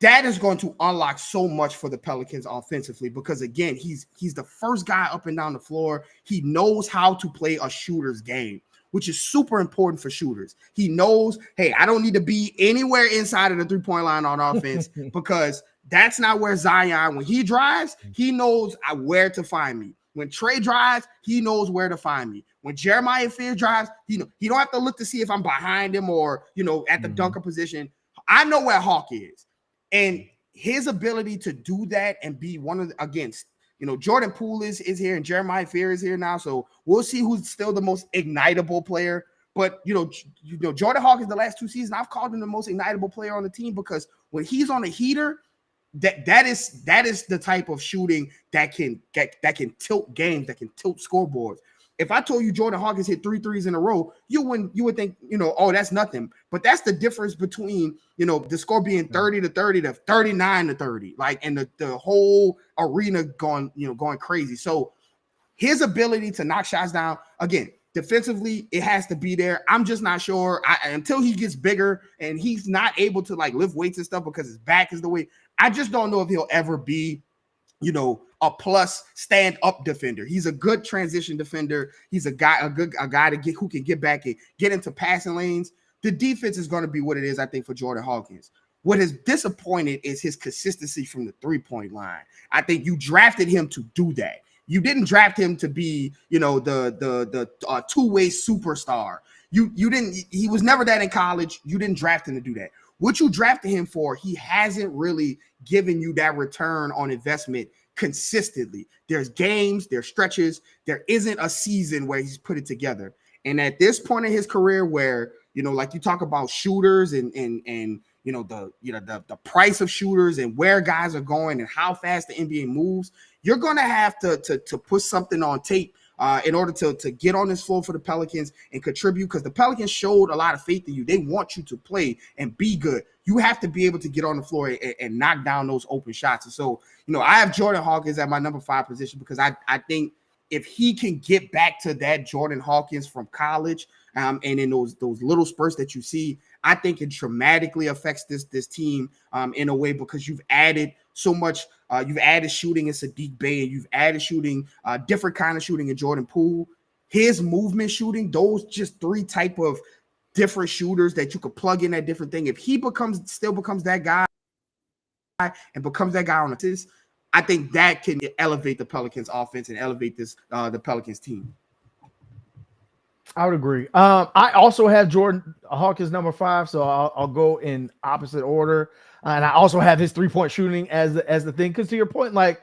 that is going to unlock so much for the Pelicans offensively, because again, he's the first guy up and down the floor. He knows how to play a shooter's game, which is super important for shooters. He knows, hey, I don't need to be anywhere inside of the three-point line on offense because that's not where Zion, when he drives, he knows where to find me. When Trey drives, he knows where to find me. When Jeremiah Fears drives, he don't have to look to see if I'm behind him or, at the dunker position. I know where Hawk is. And his ability to do that and be one of Jordan Poole is here and Jeremiah Fears is here now. So we'll see who's still the most ignitable player. But, Jordan Hawkins, the last 2 seasons, I've called him the most ignitable player on the team, because when he's on a heater, that is the type of shooting that can tilt games, that can tilt scoreboards. If I told you Jordan Hawkins hit 3 threes in a row, you would think, oh, that's nothing. But that's the difference between, the score being 30-30 to 39-30, like, and the whole arena going crazy. So his ability to knock shots down, again, defensively, it has to be there. I'm just not sure until he gets bigger and he's not able to lift weights and stuff because his back is the way. I just don't know if he'll ever be, a plus stand-up defender. He's a good transition defender. He's a guy who can get back and get into passing lanes. The defense is going to be what it is, I think, for Jordan Hawkins. What has disappointed is his consistency from the three-point line. I think you drafted him to do that. You didn't draft him to be, the two-way superstar. You didn't. He was never that in college. You didn't draft him to do that. What you drafted him for, he hasn't really given you that return on investment consistently. There's games, there's stretches. There isn't a season where he's put it together. And at this point in his career, where like you talk about shooters and the price of shooters and where guys are going and how fast the NBA moves, you're gonna have to put something on tape in order to get on this floor for the Pelicans and contribute, because the Pelicans showed a lot of faith in you. They want you to play and be good. You have to be able to get on the floor and knock down those open shots. And so, I have Jordan Hawkins at my number 5 position, because I think if he can get back to that Jordan Hawkins from college, and in those little spurts that you see, I think it dramatically affects this team in a way, because you've added so much. You've added shooting in Sadiq Bey, and you've added shooting, different kind of shooting in Jordan Poole. His movement shooting, those just 3 type of different shooters that you could plug in that different thing. If he still becomes that guy and becomes that guy on the test, I think that can elevate the Pelicans offense and elevate the Pelicans team. I would agree. I also have Jordan Hawkins number 5, so I'll go in opposite order. And I also have his 3-point shooting as the thing. Because to your point, like,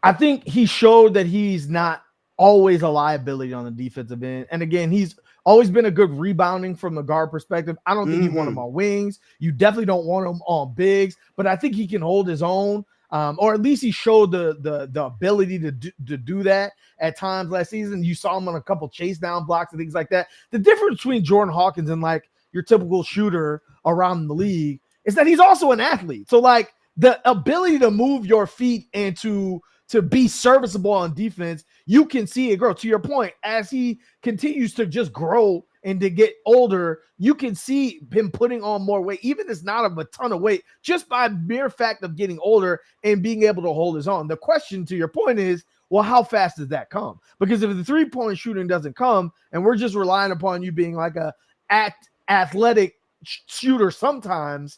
I think he showed that he's not always a liability on the defensive end. And again, he's always been a good rebounding from the guard perspective. I don't think you want him on wings. You definitely don't want him on bigs, but I think he can hold his own. Or at least he showed the ability to do that at times last season. You saw him on a couple chase down blocks and things like that. The difference between Jordan Hawkins and like your typical shooter around the league is that he's also an athlete. So like the ability to move your feet and to be serviceable on defense, you can see it grow. To your point, as he continues to just grow and to get older, you can see him putting on more weight, even if it's not a ton of weight, just by mere fact of getting older and being able to hold his own. The question to your point is, well, how fast does that come? Because if the 3-point shooting doesn't come and we're just relying upon you being like a athletic shooter sometimes,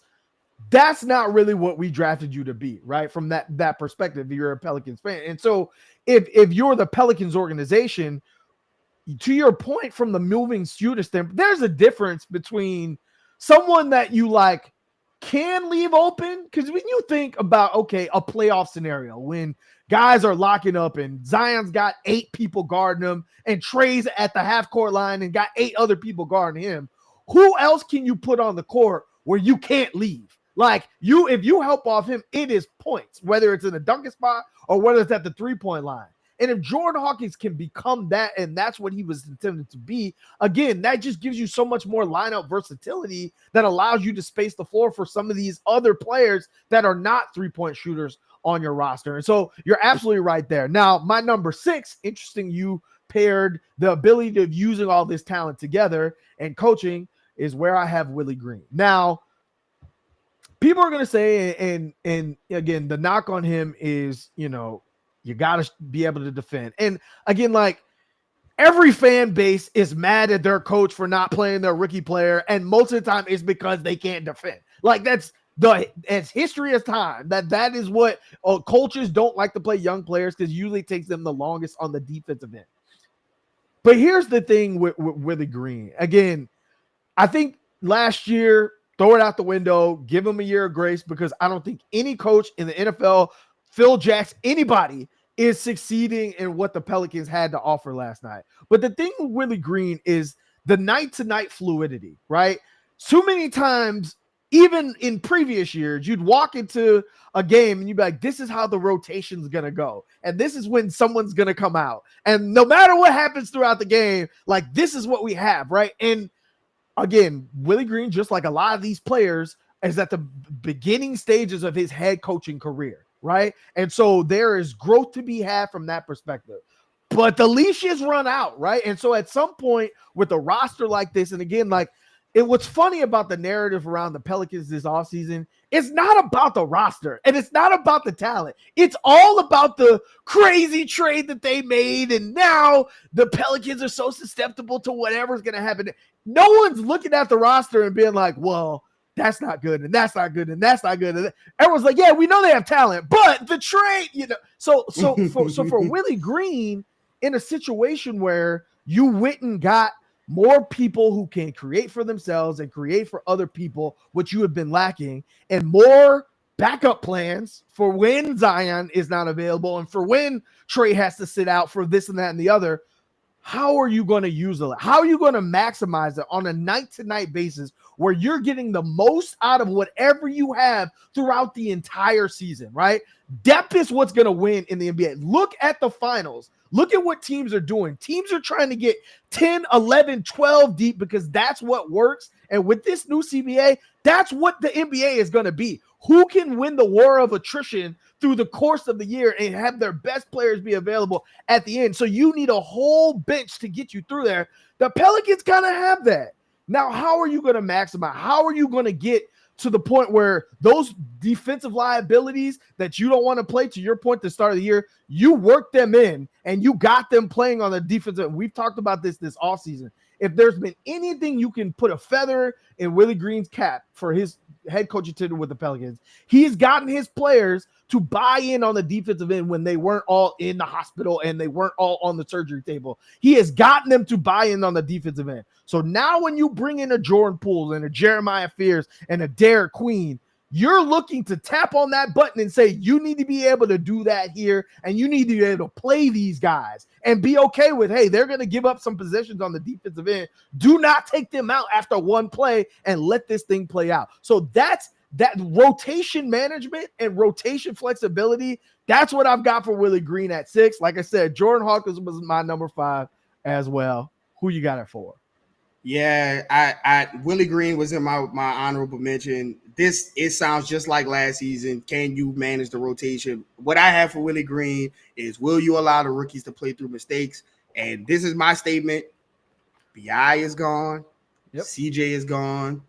that's not really what we drafted you to be, right? From that perspective, you're a Pelicans fan. And so if you're the Pelicans organization, to your point, from the moving shooter standpoint, there's a difference between someone that you like can leave open. Because when you think about, okay, a playoff scenario when guys are locking up and Zion's got 8 people guarding him and Trey's at the half court line and got 8 other people guarding him, who else can you put on the court where you can't leave? Like if you help off him, it is points, whether it's in a dunking spot or whether it's at the 3-point line. And if Jordan Hawkins can become that, and that's what he was intended to be, again, that just gives you so much more lineup versatility that allows you to space the floor for some of these other players that are not 3-point shooters on your roster. And so you're absolutely right there. Now, my number 6, interesting, you paired the ability of using all this talent together and coaching, is where I have Willie Green. Now, people are going to say, and again, the knock on him is, you got to be able to defend. And again, like, every fan base is mad at their coach for not playing their rookie player. And most of the time it's because they can't defend. Like, that's as history as time, that is what coaches don't like to play young players, because usually it takes them the longest on the defensive end. But here's the thing with Willie Green. Again, I think last year, throw it out the window, give him a year of grace, because I don't think any coach in the NFL, Phil Jackson, anybody is succeeding in what the Pelicans had to offer last night. But the thing with Willie Green is the night-to-night fluidity, right? So many times, even in previous years, you'd walk into a game and you'd be like, this is how the rotation's going to go. And this is when someone's going to come out. And no matter what happens throughout the game, like, this is what we have, right? And again, Willie Green, just like a lot of these players, is at the beginning stages of his head coaching career, right? And so there is growth to be had from that perspective. But the leash is run out, right? And so at some point with a roster like this, and again, like, what's funny about the narrative around the Pelicans this offseason, it's not about the roster and it's not about the talent. It's all about the crazy trade that they made. And now the Pelicans are so susceptible to whatever's going to happen. No one's looking at the roster and being like, well, that's not good, and that's not good, and that's not good. And everyone's like, yeah, we know they have talent, but the trade, So for Willie Green, in a situation where you went and got more people who can create for themselves and create for other people, which you have been lacking, and more backup plans for when Zion is not available and for when Trey has to sit out for this and that and the other, how are you going to use it? How are you going to maximize it on a night-to-night basis where you're getting the most out of whatever you have throughout the entire season, right? Depth is what's going to win in the NBA. Look at the finals. Look at what teams are doing. Teams are trying to get 10, 11, 12 deep because that's what works. And with this new CBA, that's what the NBA is going to be. Who can win the war of attrition through the course of the year and have their best players be available at the end? So you need a whole bench to get you through there. The Pelicans kind of have that. Now, how are you going to maximize? How are you going to get to the point where those defensive liabilities that you don't want to play, to your point, at the start of the year, you work them in and you got them playing on the defensive? We've talked about this offseason. If there's been anything you can put a feather in Willie Green's cap for his head coaching tenure with the Pelicans, he's gotten his players to buy in on the defensive end when they weren't all in the hospital and they weren't all on the surgery table. He has gotten them to buy in on the defensive end. So now when you bring in a Jordan Poole and a Jeremiah Fears and a Derek Queen, You're looking to tap on that button and say, you need to be able to do that here, and you need to be able to play these guys and be okay with, hey, they're going to give up some possessions on the defensive end. Do not take them out after one play and let this thing play out. So that's that rotation management and rotation flexibility. That's what I've got for Willie Green at 6. Like I said, Jordan Hawkins was my number 5 as well. Who you got it for? Yeah, I Willie Green was in my honorable mention. It sounds just like last season. Can you manage the rotation? What I have for Willie Green is, will you allow the rookies to play through mistakes? And this is my statement. BI is gone. Yep. CJ is gone.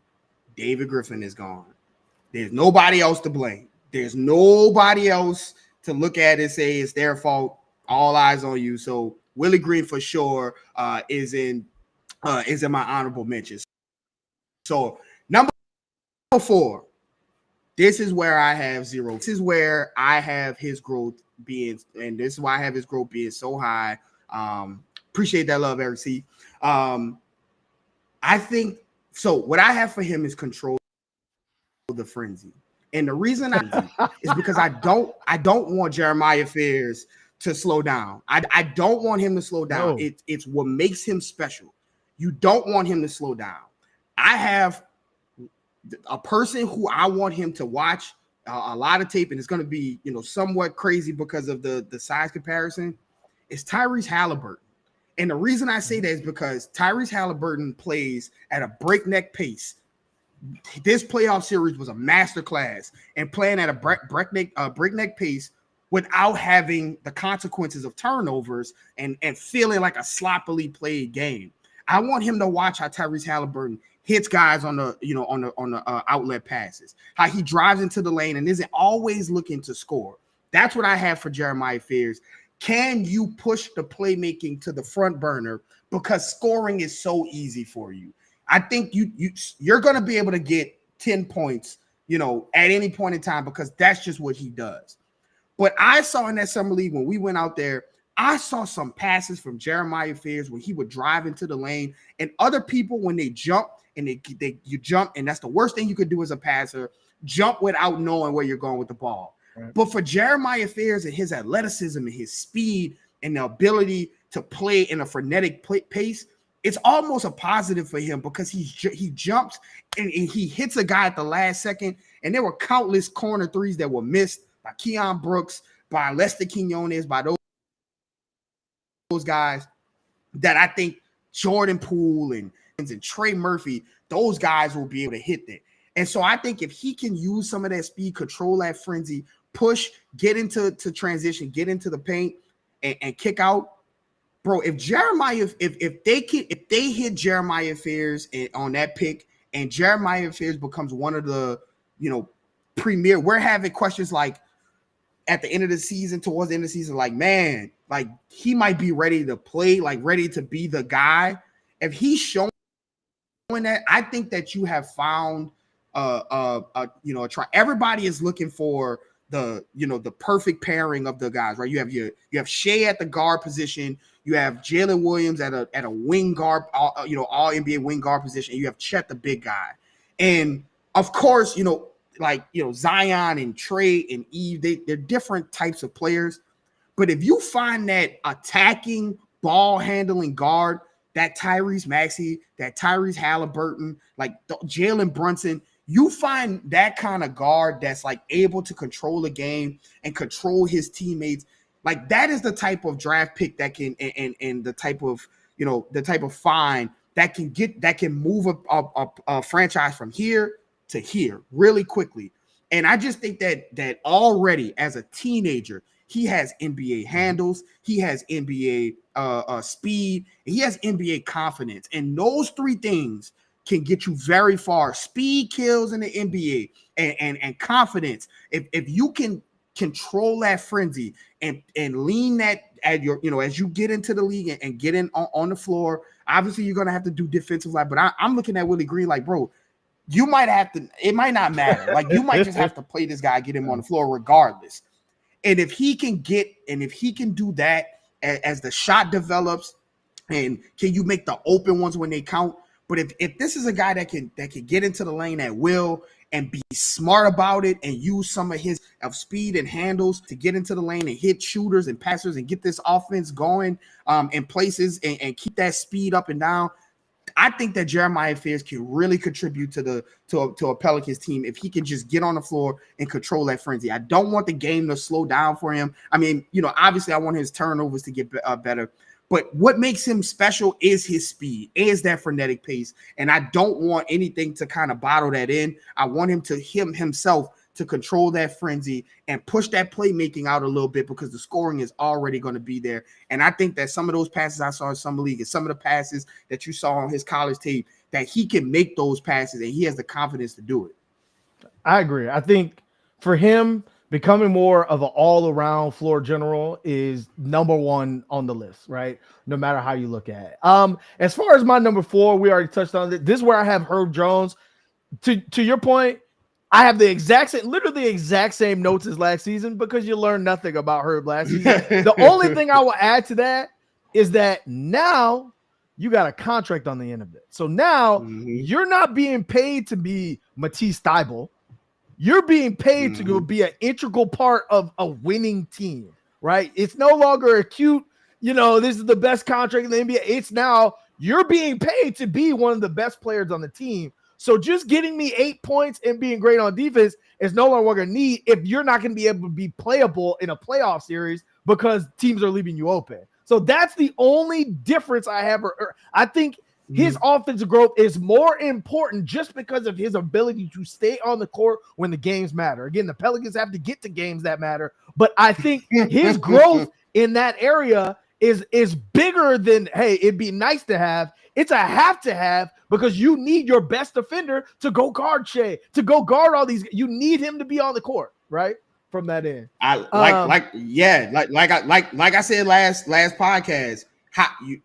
David Griffin is gone. There's nobody else to blame. There's nobody else to look at and say it's their fault. All eyes on you. So Willie Green for sure is in my honorable mentions. So number 4, this is where I have 0. This is where I have his growth being, and this is why I have his growth being so high. Appreciate that love, Eric C. I think so. What I have for him is control the frenzy, and the reason is because I don't want Jeremiah Fears to slow down. I don't want him to slow down. No. It's what makes him special. You don't want him to slow down. I have a person who I want him to watch a lot of tape, and it's going to be, somewhat crazy because of the size comparison. It's Tyrese Halliburton. And the reason I say that is because Tyrese Halliburton plays at a breakneck pace. This playoff series was a masterclass, and playing at a breakneck pace without having the consequences of turnovers and feeling like a sloppily played game. I want him to watch how Tyrese Halliburton hits guys on the outlet passes, how he drives into the lane and isn't always looking to score. That's what I have for Jeremiah Fears. Can you push the playmaking to the front burner because scoring is so easy for you? I think you're going to be able to get 10 points, at any point in time, because that's just what he does. But I saw in that summer league when we went out there, I saw some passes from Jeremiah Fears where he would drive into the lane, and other people, when they jump and you jump, and that's the worst thing you could do as a passer, jump without knowing where you're going with the ball. Right. But for Jeremiah Fears and his athleticism and his speed and the ability to play in a frenetic pace, it's almost a positive for him because he jumps and he hits a guy at the last second. And there were countless corner threes that were missed by Keon Brooks, by Lester Quinones, by those guys that I think Jordan Poole and Trey Murphy, those guys will be able to hit that. And so I think if he can use some of that speed, control that frenzy, push, get into transition, get into the paint, and kick out, bro. If they hit Jeremiah Fears on that pick, and Jeremiah Fears becomes one of the premier, we're having questions like at the end of the season, towards the end of the season, like, man, like he might be ready to play, like ready to be the guy. If he's showing that, I think that you have found everybody is looking for the perfect pairing of the guys, right? You have Shea at the guard position, you have Jalen Williams at a wing guard, all NBA wing guard position, and you have Chet, the big guy. And of course, Zion and Trey and Eve, they're different types of players. But if you find that attacking, ball handling guard, that Tyrese Maxey, that Tyrese Halliburton, like Jalen Brunson, you find that kind of guard that's like able to control the game and control his teammates. Like that is the type of draft pick that can, and the type of find that can move a franchise from here to here really quickly. And I just think that already as a teenager, he has NBA handles, he has NBA speed, he has NBA confidence. And those three things can get you very far. Speed kills in the NBA and confidence. If you can control that frenzy and lean that at your, as you get into the league and get in on the floor, obviously you're going to have to do defensive line. But I'm looking at Willie Green like, bro, you might have to, it might not matter. Like you might just have to play this guy, get him on the floor regardless. And if he can do that as the shot develops, and can you make the open ones when they count? But if this is a guy that can get into the lane at will and be smart about it and use some of his speed and handles to get into the lane and hit shooters and passers and get this offense going in places and keep that speed up and down, I think that Jeremiah Fears can really contribute to a Pelicans team if he can just get on the floor and control that frenzy. I don't want the game to slow down for him. I mean, obviously I want his turnovers to get better, but what makes him special is his speed, is that frenetic pace, and I don't want anything to kind of bottle that in. I want himself to control that frenzy and push that playmaking out a little bit because the scoring is already going to be there. And I think that some of those passes I saw in Summer League and some of the passes that you saw on his college tape, that he can make those passes and he has the confidence to do it. I agree. I think for him, becoming more of an all-around floor general is number one on the list, right? No matter how you look at it. As far as my number 4, we already touched on it. This is where I have Herb Jones. To your point, I have literally the exact same notes as last season because you learned nothing about Herb last season. The only thing I will add to that is that now you got a contract on the end of it. So now you're not being paid to be Matisse Thybulle. You're being paid to be an integral part of a winning team, right? It's no longer a cute, this is the best contract in the NBA. It's now you're being paid to be one of the best players on the team. So just getting me 8 points and being great on defense is no longer what we're going to need if you're not going to be able to be playable in a playoff series because teams are leaving you open. So that's the only difference I have. I think his offensive growth is more important just because of his ability to stay on the court when the games matter. Again, the Pelicans have to get to games that matter, but I think his growth in that area is bigger than, hey, it'd be nice to have. It's a have to have because you need your best defender to go guard Shea, to go guard all these. You need him to be on the court, right? From that end. Like I said last podcast,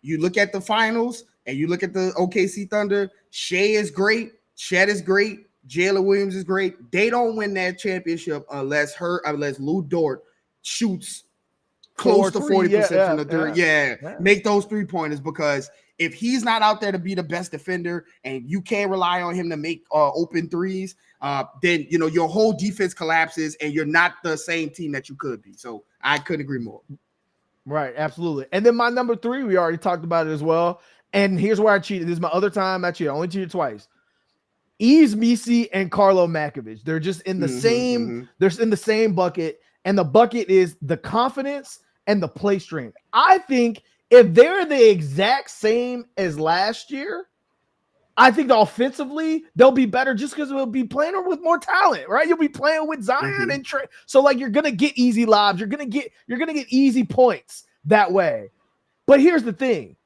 you look at the finals and you look at the OKC Thunder. Shea is great, Chet is great, Jalen Williams is great. They don't win that championship unless Lou Dort shoots close to 40% from the third. Yeah, make those 3-pointers because if he's not out there to be the best defender and you can't rely on him to make open threes, then your whole defense collapses and you're not the same team that you could be. So I couldn't agree more. Right, absolutely. And then my number 3, we already talked about it as well. And here's where I cheated. This is my other time I cheated. I only cheated twice. Yves Missi and Carlo Makovich. They're just in the same. They're in the same bucket, and the bucket is the confidence and the play strength. I think if they're the exact same as last year, I think offensively they'll be better just because we'll be playing with more talent, right? You'll be playing with Zion and Trey. So like you're gonna get easy lobs, you're gonna get easy points that way. But here's the thing: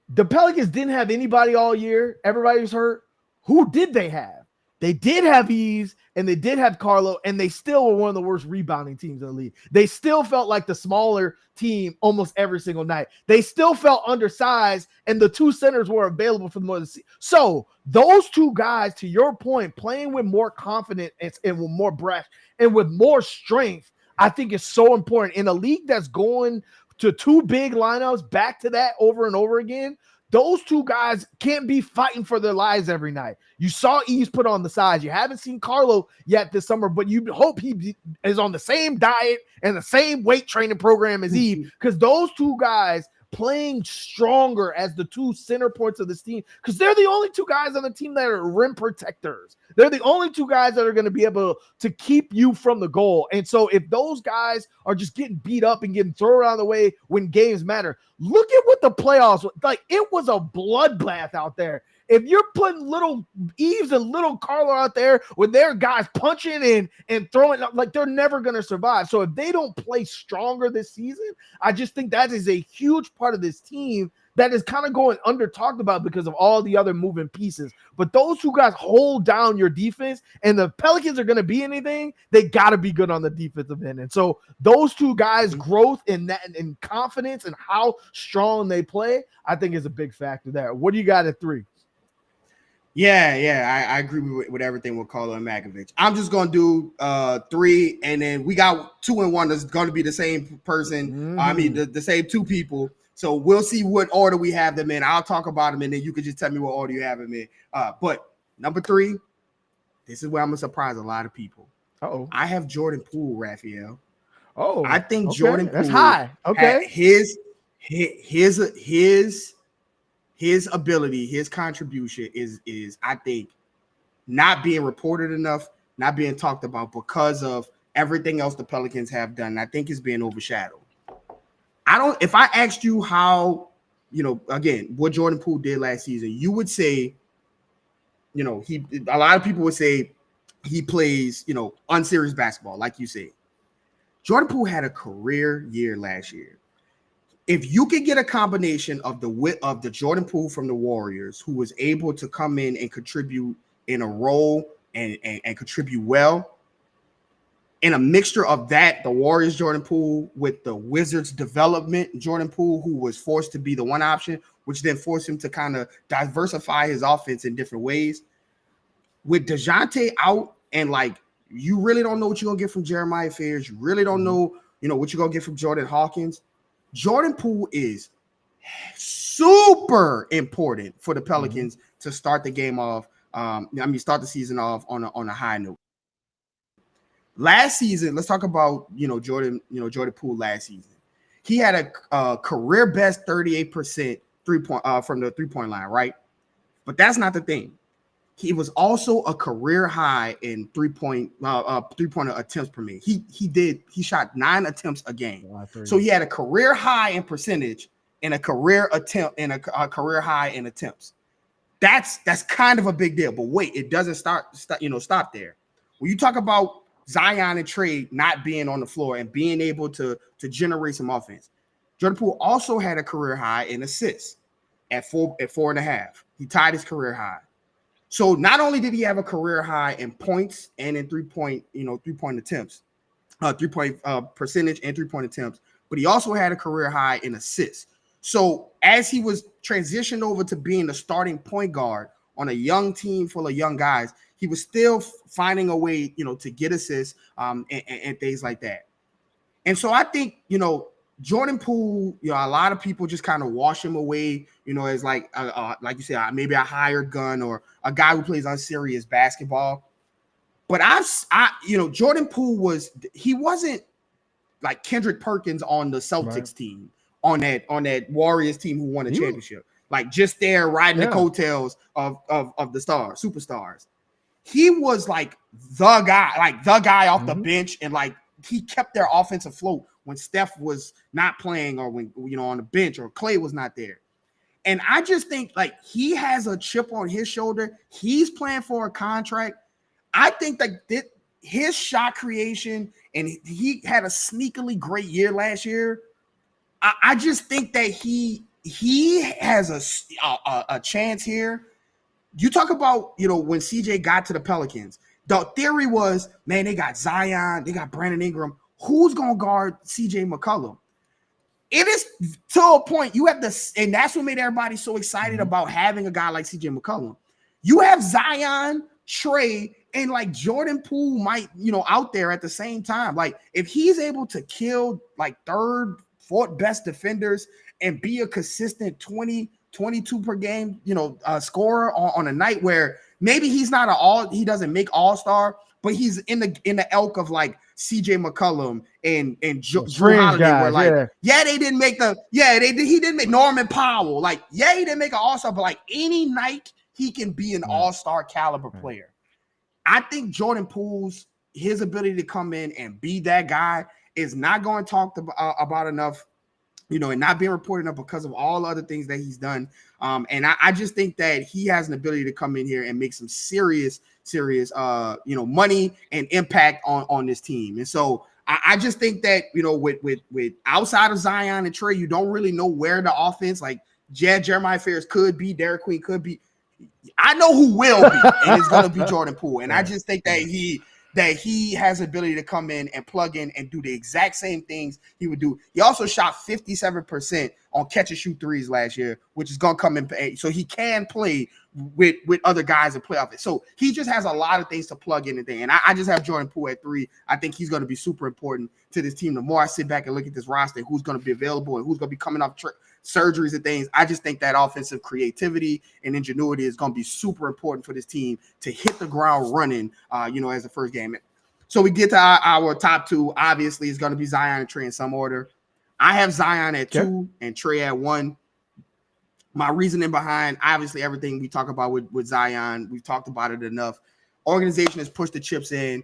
the Pelicans didn't have anybody all year. Everybody was hurt. Who did they have? They did have Yves and they did have Carlo, and they still were one of the worst rebounding teams in the league. They still felt like the smaller team almost every single night. They still felt undersized, and the 2 centers were available for the most of the season. So those 2 guys, to your point, playing with more confidence and with more breath and with more strength, I think is so important. In a league that's going to 2 big lineups, back to that over and over again, those 2 guys can't be fighting for their lives every night. You saw Yves put on the size. You haven't seen Carlo yet this summer, but you hope he is on the same diet and the same weight training program as Yves, because those 2 guys playing stronger as the 2 center points of this team, because they're the only 2 guys on the team that are rim protectors. They're the only 2 guys that are going to be able to keep you from the goal. And so if those guys are just getting beat up and getting thrown out of the way when games matter, look at what the playoffs, like it was a bloodbath out there. If you're putting little Yves and little Carlo out there with their guys punching in and throwing, like they're never going to survive. So if they don't play stronger this season, I just think that is a huge part of this team that is kind of going under talked about because of all the other moving pieces. But those 2 guys hold down your defense, and the Pelicans are going to be anything, they got to be good on the defensive end. And so those 2 guys' growth in that and confidence and how strong they play, I think is a big factor there. What do you got at 3? Yeah, I agree with everything with Carlo and Makovich. I'm just gonna do 3, and then we got 2 and 1 that's gonna be the same person. I mean the same 2 people. So we'll see what order we have them in. I'll talk about them, and then you can just tell me what order you have them in. But number 3, This is where I'm gonna surprise a lot of people. Uh-oh. I have Jordan Poole, Raphael. I Oh, think okay. Jordan That's Poole high. had Okay. his ability, his contribution is I think not being reported enough, not being talked about because of everything else the Pelicans have done. I think it's being overshadowed. If I asked you how, again, what Jordan Poole did last season, you would say, a lot of people would say he plays, unserious basketball, like you said. Jordan Poole had a career year last year. If you could get a combination of the Jordan Poole from the Warriors, who was able to come in and contribute in a role and contribute well, and a mixture of that, the Warriors Jordan Poole with the Wizards development Jordan Poole, who was forced to be the one option, which then forced him to kind of diversify his offense in different ways. With DeJounte out, and like, you really don't know what you're gonna get from Jeremiah Fears. You really don't know, what you're gonna get from Jordan Hawkins. Jordan Poole is super important for the Pelicans to start the game off. Start the season off on a high note. Last season, let's talk about Jordan Poole last season. He had a career best 38% from the 3-point line, right? But that's not the thing. He was also a career high in three-point attempts per minute. He shot 9 attempts a game. So he had a career high in percentage and a career career high in attempts. That's kind of a big deal. But wait, it doesn't stop there. When you talk about Zion and Trey not being on the floor and being able to generate some offense, Jordan Poole also had a career high in assists at 4.5. He tied his career high. So not only did he have a career high in points and in 3-point attempts, 3-point percentage and 3-point attempts, but he also had a career high in assists. So as he was transitioned over to being the starting point guard on a young team full of young guys, he was still finding a way, to get assists and things like that. And so I think, Jordan Poole, a lot of people just kind of wash him away, as like you said, maybe a hired gun or a guy who plays unserious basketball. But Jordan Poole wasn't like Kendrick Perkins on the Celtics team, on that Warriors team who won a championship, like just there riding the coattails of the superstars. He was like the guy off the bench, and like he kept their offense afloat when Steph was not playing, or when on the bench, or Clay was not there. And I just think like he has a chip on his shoulder. He's playing for a contract. I think that his shot creation, and he had a sneakily great year last year. I just think that he has a chance here. You talk about, when CJ got to the Pelicans, the theory was, man, they got Zion, they got Brandon Ingram. Who's going to guard CJ McCollum? It is to a point you have to, and that's what made everybody so excited about having a guy like CJ McCollum. You have Zion, Trey, and like Jordan Poole might, out there at the same time. Like if he's able to kill like third, fourth best defenders and be a consistent 20, 22 per game, scorer on a night where maybe he's not he doesn't make all-star, but he's in the elk of like CJ McCollum and Drew Holiday, guys, where like, they didn't make he didn't make Norman Powell. Like, he didn't make an all-star, but like any night he can be an all-star caliber player. I think Jordan Poole's his ability to come in and be that guy is not going to talk about enough, and not being reported enough because of all the other things that he's done. And I just think that he has an ability to come in here and make some serious, money and impact on this team. And so I just think that, with outside of Zion and Trey, you don't really know where the offense, like Jeremiah Fears could be, Derek Queen could be. I know who will be, and it's going to be Jordan Poole. And I just think that he has the ability to come in and plug in and do the exact same things he would do. He also shot 57% on catch and shoot threes last year, which is going to come in. So he can play with other guys and play off it. So he just has a lot of things to plug in today. And I just have Jordan Poole at 3. I think he's going to be super important to this team, the more I sit back and look at this roster, who's going to be available and who's going to be coming off surgeries and things, I just think that offensive creativity and ingenuity is going to be super important for this team to hit the ground running, as the first game. So we get to our top two. Obviously, it's going to be Zion and Trey in some order. I have Zion at 2 and Trey at 1. My reasoning behind, obviously, everything we talk about with Zion, we've talked about it enough. Organization has pushed the chips in.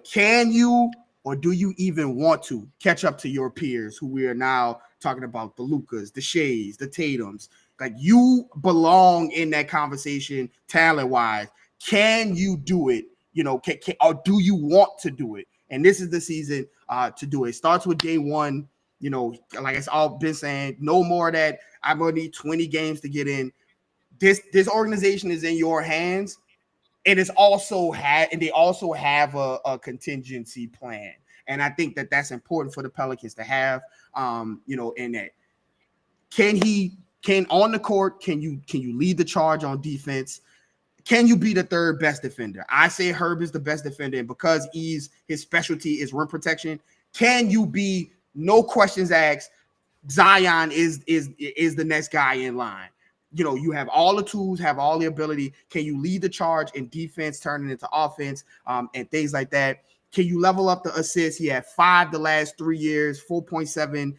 Can you or do you even want to catch up to your peers who we are now talking about, the Lukas, the Shays, the Tatums? Like, you belong in that conversation talent-wise. Can you do it? Or do you want to do it? And this is the season to do it. It starts with day one. Like it's all been saying, no more of that. I'm going to need 20 games to get in. This organization is in your hands. And they also have a contingency plan. And I think that that's important for the Pelicans to have, in that. Can on the court, can you lead the charge on defense? Can you be the third best defender? I say Herb is the best defender, and because his specialty is rim protection, can you be, no questions asked, Zion is the next guy in line? You have all the tools, have all the ability. Can you lead the charge in defense, turning into offense, and things like that? Can you level up the assists? He had 5 the last 3 years, 4.7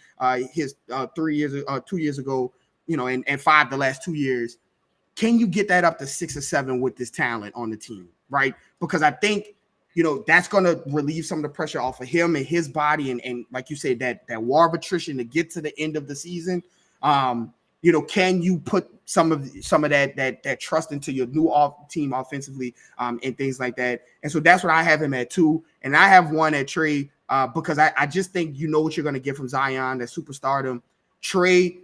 his 2 years ago, and 5 the last 2 years. Can you get that up to 6 or 7 with this talent on the team, right? Because I think, that's going to relieve some of the pressure off of him and his body. And like you said, that war of attrition to get to the end of the season. Can you put some of that trust into your new team offensively, and things like that? And so that's what I have him at 2. And I have 1 at Trey, because I just think what you're going to get from Zion, that superstardom. Trey,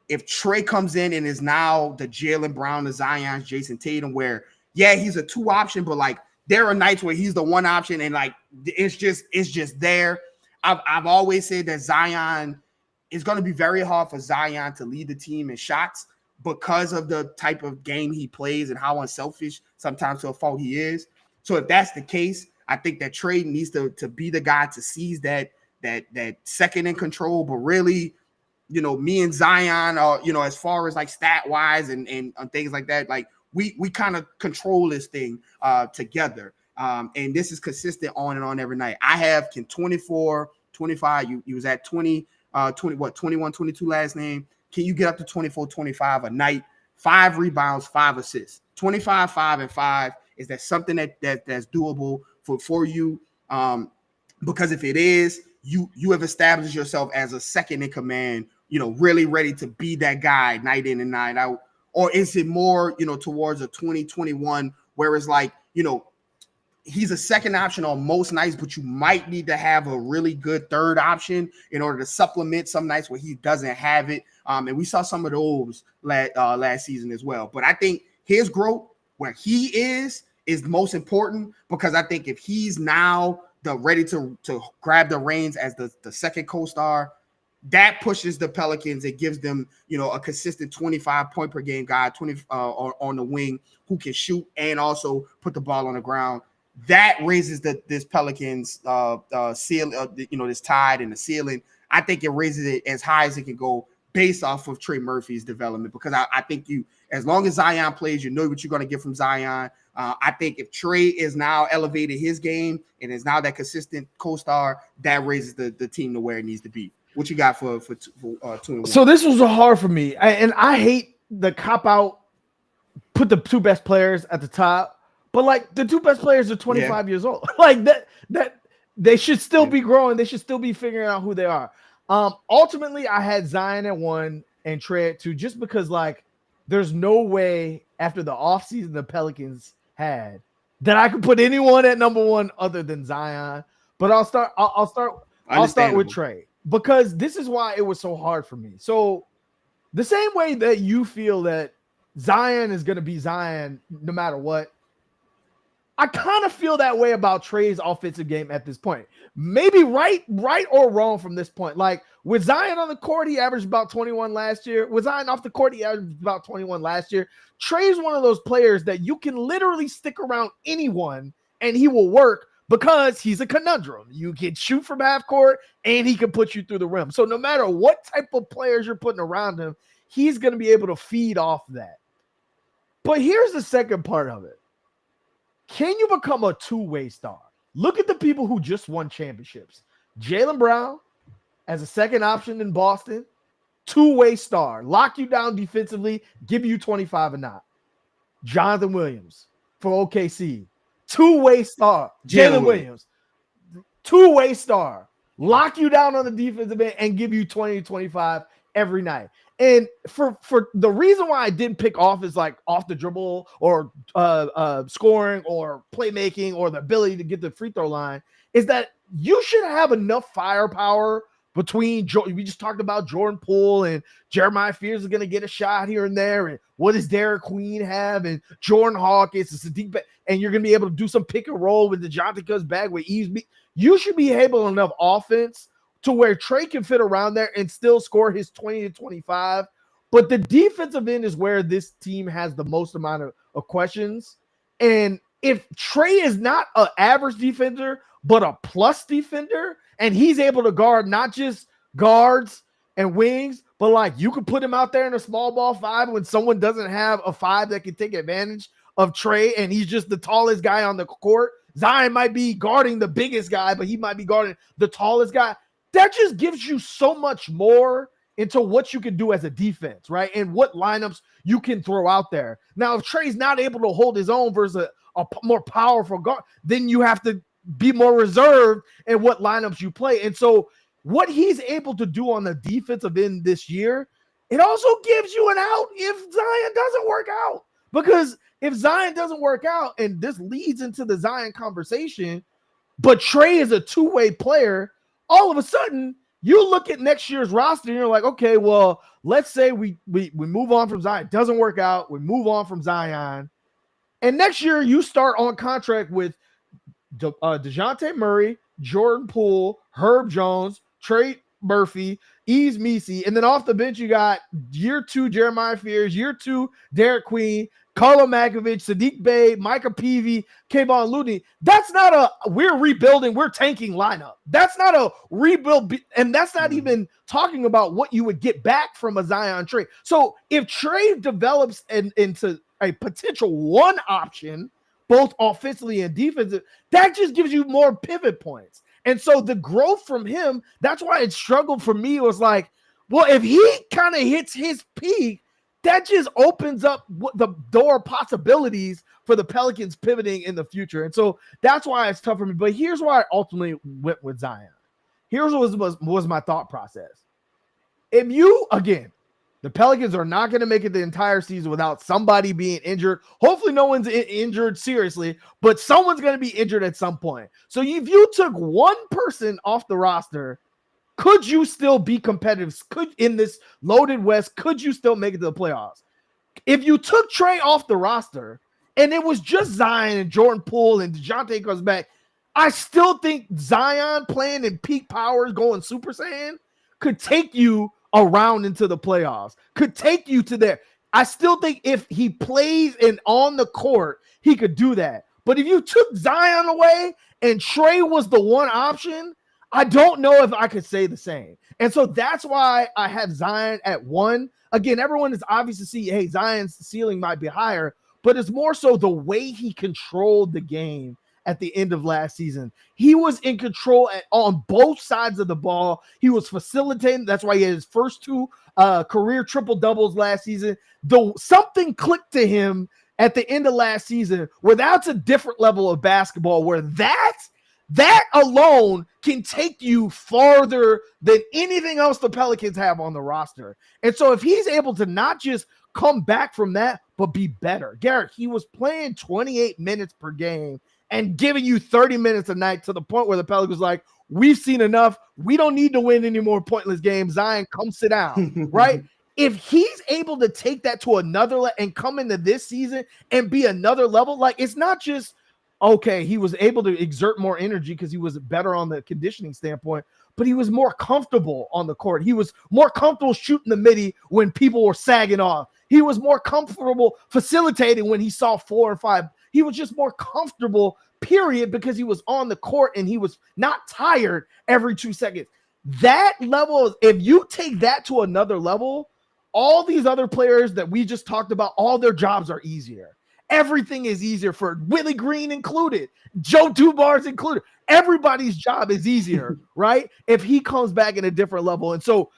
if Trey comes in and is now the Jaylen Brown, the Zion's, Jason Tatum, where, he's a 2 option, but like there are nights where he's the 1 option and like it's just there. I've always said that Zion, it's going to be very hard for Zion to lead the team in shots because of the type of game he plays and how unselfish sometimes to a fault he is. So if that's the case, I think that Trey needs to be the guy to seize that second in control. But really, me and Zion are, as far as like stat wise and things like that, like we kind of control this thing together. And this is consistent on and on every night. I have 24, 25. You was at 21, 22 last name. Can you get up to 24, 25 a night? 5 rebounds, 5 assists. 25, 5, and 5. Is that something that's doable for you? Because if it is, you have established yourself as a second in command, really ready to be that guy night in and night out. Or is it more, towards a 2021 where it's like, he's a second option on most nights, but you might need to have a really good third option in order to supplement some nights where he doesn't have it. And we saw some of those last season as well. But I think his growth where he is most important, because I think if he's now ready to grab the reins as the second co-star, that pushes the Pelicans. It gives them, a consistent 25 point per game guy, 20 on the wing, who can shoot and also put the ball on the ground. That raises this Pelicans ceiling, this tide in the ceiling. I think it raises it as high as it can go based off of Trey Murphy's development, because I think as long as Zion plays, you know what you're going to get from Zion. I think if Trey is now elevated his game and is now that consistent co-star, that raises the team to where it needs to be. What you got for 2 and 1? So this was hard for me, and I hate the cop out. Put the 2 best players at the top, but like the 2 best players are 25 years old. Like that they should still be growing. They should still be figuring out who they are. Ultimately, I had Zion at 1 and Trey at 2, just because like there's no way after the offseason the Pelicans had that I could put anyone at number 1 other than Zion. But I'll start with Trey, because this is why it was so hard for me. So the same way that you feel that Zion is going to be Zion no matter what, I kind of feel that way about Trey's offensive game at this point. Maybe right or wrong from this point. Like with Zion on the court, he averaged about 21 last year. With Zion off the court, he averaged about 21 last year. Trey's one of those players that you can literally stick around anyone and he will work, because he's a conundrum. You can shoot from half court and he can put you through the rim. So no matter what type of players you're putting around him, he's going to be able to feed off that. But here's the second part of it. Can you become a two-way star? Look at the people who just won championships. Jaylen Brown as a second option in Boston, two-way star, lock you down defensively, give you 25 a night. Jonathan Williams for OKC, two-way star. Jalen Williams, two-way star, lock you down on the defensive end and give you 20 to 25 every night. And for the reason why I didn't pick off is like off the dribble or scoring or playmaking or the ability to get the free throw line is that you should have enough firepower between, we just talked about Jordan Poole and Jeremiah Fears is going to get a shot here and there. And what does Derek Queen have? And Jordan Hawkins and Sadiq, and you're going to be able to do some pick and roll with the Jonathan Cuz bag with ease. You should be able enough offense to where Trey can fit around there and still score his 20 to 25. But the defensive end is where this team has the most amount of questions. And if Trey is not an average defender, but a plus defender, and he's able to guard not just guards and wings, but like you could put him out there in a small ball five when someone doesn't have a five that can take advantage of Trey, and he's just the tallest guy on the court. Zion might be guarding the biggest guy, but he might be guarding the tallest guy. That just gives you so much more into what you can do as a defense, right? And what lineups you can throw out there. Now, if Trey's not able to hold his own versus a more powerful guard, then you have to be more reserved in what lineups you play. And so what he's able to do on the defensive end this year, it also gives you an out if Zion doesn't work out. Because if Zion doesn't work out, and this leads into the Zion conversation, but Trey is a two-way player, all of a sudden, you look at next year's roster and you're like, okay, well, let's say we move on from Zion. It doesn't work out. We move on from Zion. And next year, you start on contract with DeJounte Murray, Jordan Poole, Herb Jones, Trey Murphy, Yves Missi, and then off the bench, you got year 2 Jeremiah Fears, year 2 Derek Queen, Carlo Makovich, Sadiq Bey, Micah Peavy, Kayvon Looney. That's not a we're rebuilding, we're tanking lineup. That's not a rebuild, and that's not even talking about what you would get back from a Zion trade. So if Trey develops into a potential one option, both offensively and defensive, that just gives you more pivot points. And so the growth from him, that's why it struggled for me. It was like, well, if he kind of hits his peak, that just opens up the door possibilities for the Pelicans pivoting in the future. And so that's why it's tough for me. But here's why I ultimately went with Zion. Here's what was my thought process. If you, again, the Pelicans are not going to make it the entire season without somebody being injured. Hopefully no one's injured seriously, but someone's going to be injured at some point. So if you took one person off the roster, could you still be competitive? Could in this loaded West, could you still make it to the playoffs? If you took Trey off the roster and it was just Zion and Jordan Poole and DeJounte comes back, I still think Zion playing in peak powers, going Super Saiyan, could take you around into the playoffs, could take you to there. I still think if he plays and on the court, he could do that. But if you took Zion away and Trey was the one option, I don't know if I could say the same. And so that's why I have Zion at 1. Again, everyone is obvious to see, hey, Zion's ceiling might be higher, but it's more so the way he controlled the game at the end of last season. He was in control on both sides of the ball. He was facilitating. That's why he had his first 2 career triple-doubles last season. Something clicked to him at the end of last season where that's a different level of basketball, where that alone can take you farther than anything else the Pelicans have on the roster. And so if he's able to not just come back from that, but be better. Garrett, he was playing 28 minutes per game and giving you 30 minutes a night to the point where the Pelicans like, we've seen enough. We don't need to win any more pointless games. Zion, come sit down, right? If he's able to take that to another and come into this season and be another level, like it's not just, okay, he was able to exert more energy because he was better on the conditioning standpoint, but he was more comfortable on the court. He was more comfortable shooting the midi when people were sagging off. He was more comfortable facilitating when he saw 4 or 5. He was just more comfortable period, because he was on the court and he was not tired every 2 seconds. That level, if you take that to another level, all these other players that we just talked about, all their jobs are easier. Everything is easier for Willie Green included, Joe Dubar's included. Everybody's job is easier, right? If he comes back in a different level. And so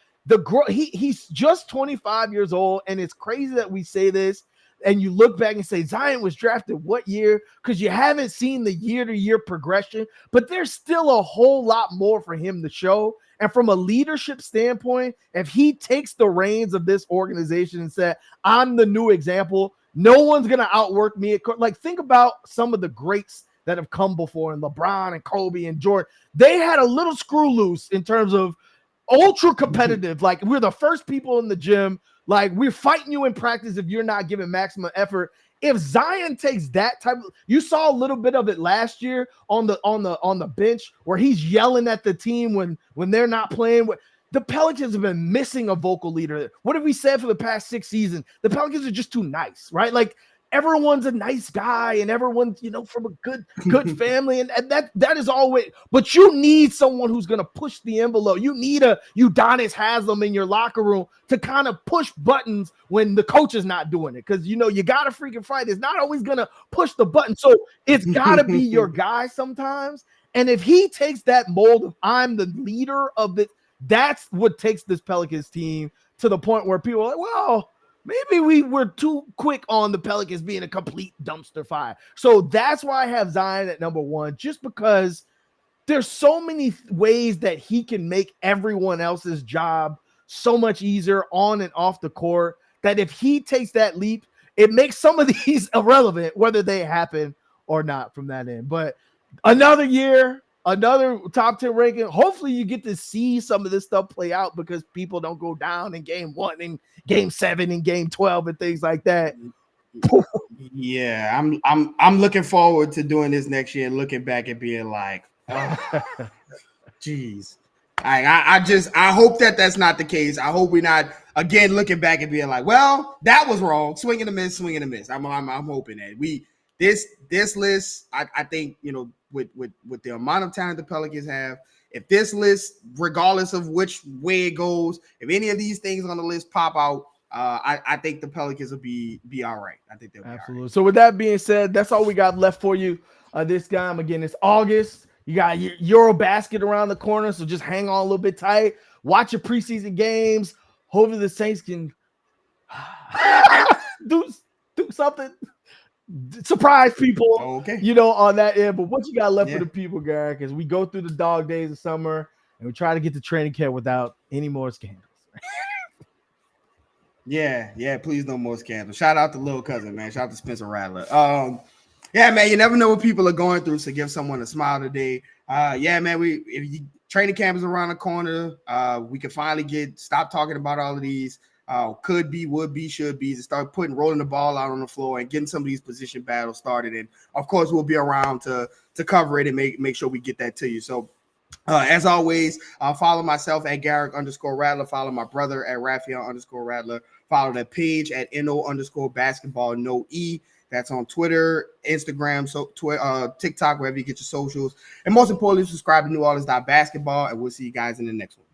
he's just 25 years old, and it's crazy that we say this. And you look back and say, Zion was drafted what year? Because you haven't seen the year-to-year progression, but there's still a whole lot more for him to show. And from a leadership standpoint, if he takes the reins of this organization and said, I'm the new example, no one's going to outwork me. Like, think about some of the greats that have come before, and LeBron and Kobe and Jordan. They had a little screw loose in terms of ultra competitive. Like, we're the first people in the gym. Like, we're fighting you in practice if you're not giving maximum effort. If Zion takes that type of, you saw a little bit of it last year on the bench where he's yelling at the team when they're not playing. The Pelicans have been missing a vocal leader. What have we said for the past 6 seasons? The Pelicans are just too nice, right? Like, everyone's a nice guy and everyone's, from a good family. And that is always, but you need someone who's going to push the envelope. You need a Udonis Haslem in your locker room to kind of push buttons when the coach is not doing it. Cause you got to freaking fight. It's not always going to push the button. So it's gotta be your guy sometimes. And if he takes that mold of I'm the leader of it, that's what takes this Pelicans team to the point where people are like, well, maybe we were too quick on the Pelicans being a complete dumpster fire. So that's why I have Zion at number 1, just because there's so many ways that he can make everyone else's job so much easier on and off the court, that if he takes that leap, it makes some of these irrelevant, whether they happen or not from that end. But another year, another top 10 ranking. Hopefully you get to see some of this stuff play out, because people don't go down in game 1 and game 7 and game 12 and things like that. Yeah, I'm looking forward to doing this next year and looking back and being like, geez. I hope that that's not the case. I hope we're not again looking back and being like, well, that was wrong. Swing and a miss. I'm hoping that this list, I think, with the amount of talent the Pelicans have, if this list, regardless of which way it goes, if any of these things on the list pop out, I think the Pelicans will be all right. I think they'll be absolutely. All right. So with that being said, that's all we got left for you this time. Again, it's August. You got your Eurobasket around the corner, so just hang on a little bit tight. Watch your preseason games. Hopefully the Saints can do something. Surprise people, okay. On that end. But what you got left for the people, Garrick, as we go through the dog days of summer and we try to get to training camp without any more scandals. Yeah, please no more scandals. Shout out to Lil Cousin, man. Shout out to Spencer Rattler. Yeah, man, you never know what people are going through, so give someone a smile today. Yeah, man, training camp is around the corner. We can finally stop talking about all of these could be, would be, should be, and start rolling the ball out on the floor and getting some of these position battles started. And of course, we'll be around to cover it and make sure we get that to you. So as always, follow myself at Garrick_Rattler. Follow my brother at Raphael_Rattler. Follow the page at NO_basketball, no E. That's on Twitter, Instagram, TikTok, wherever you get your socials. And most importantly, subscribe to New Orleans.basketball, and we'll see you guys in the next one.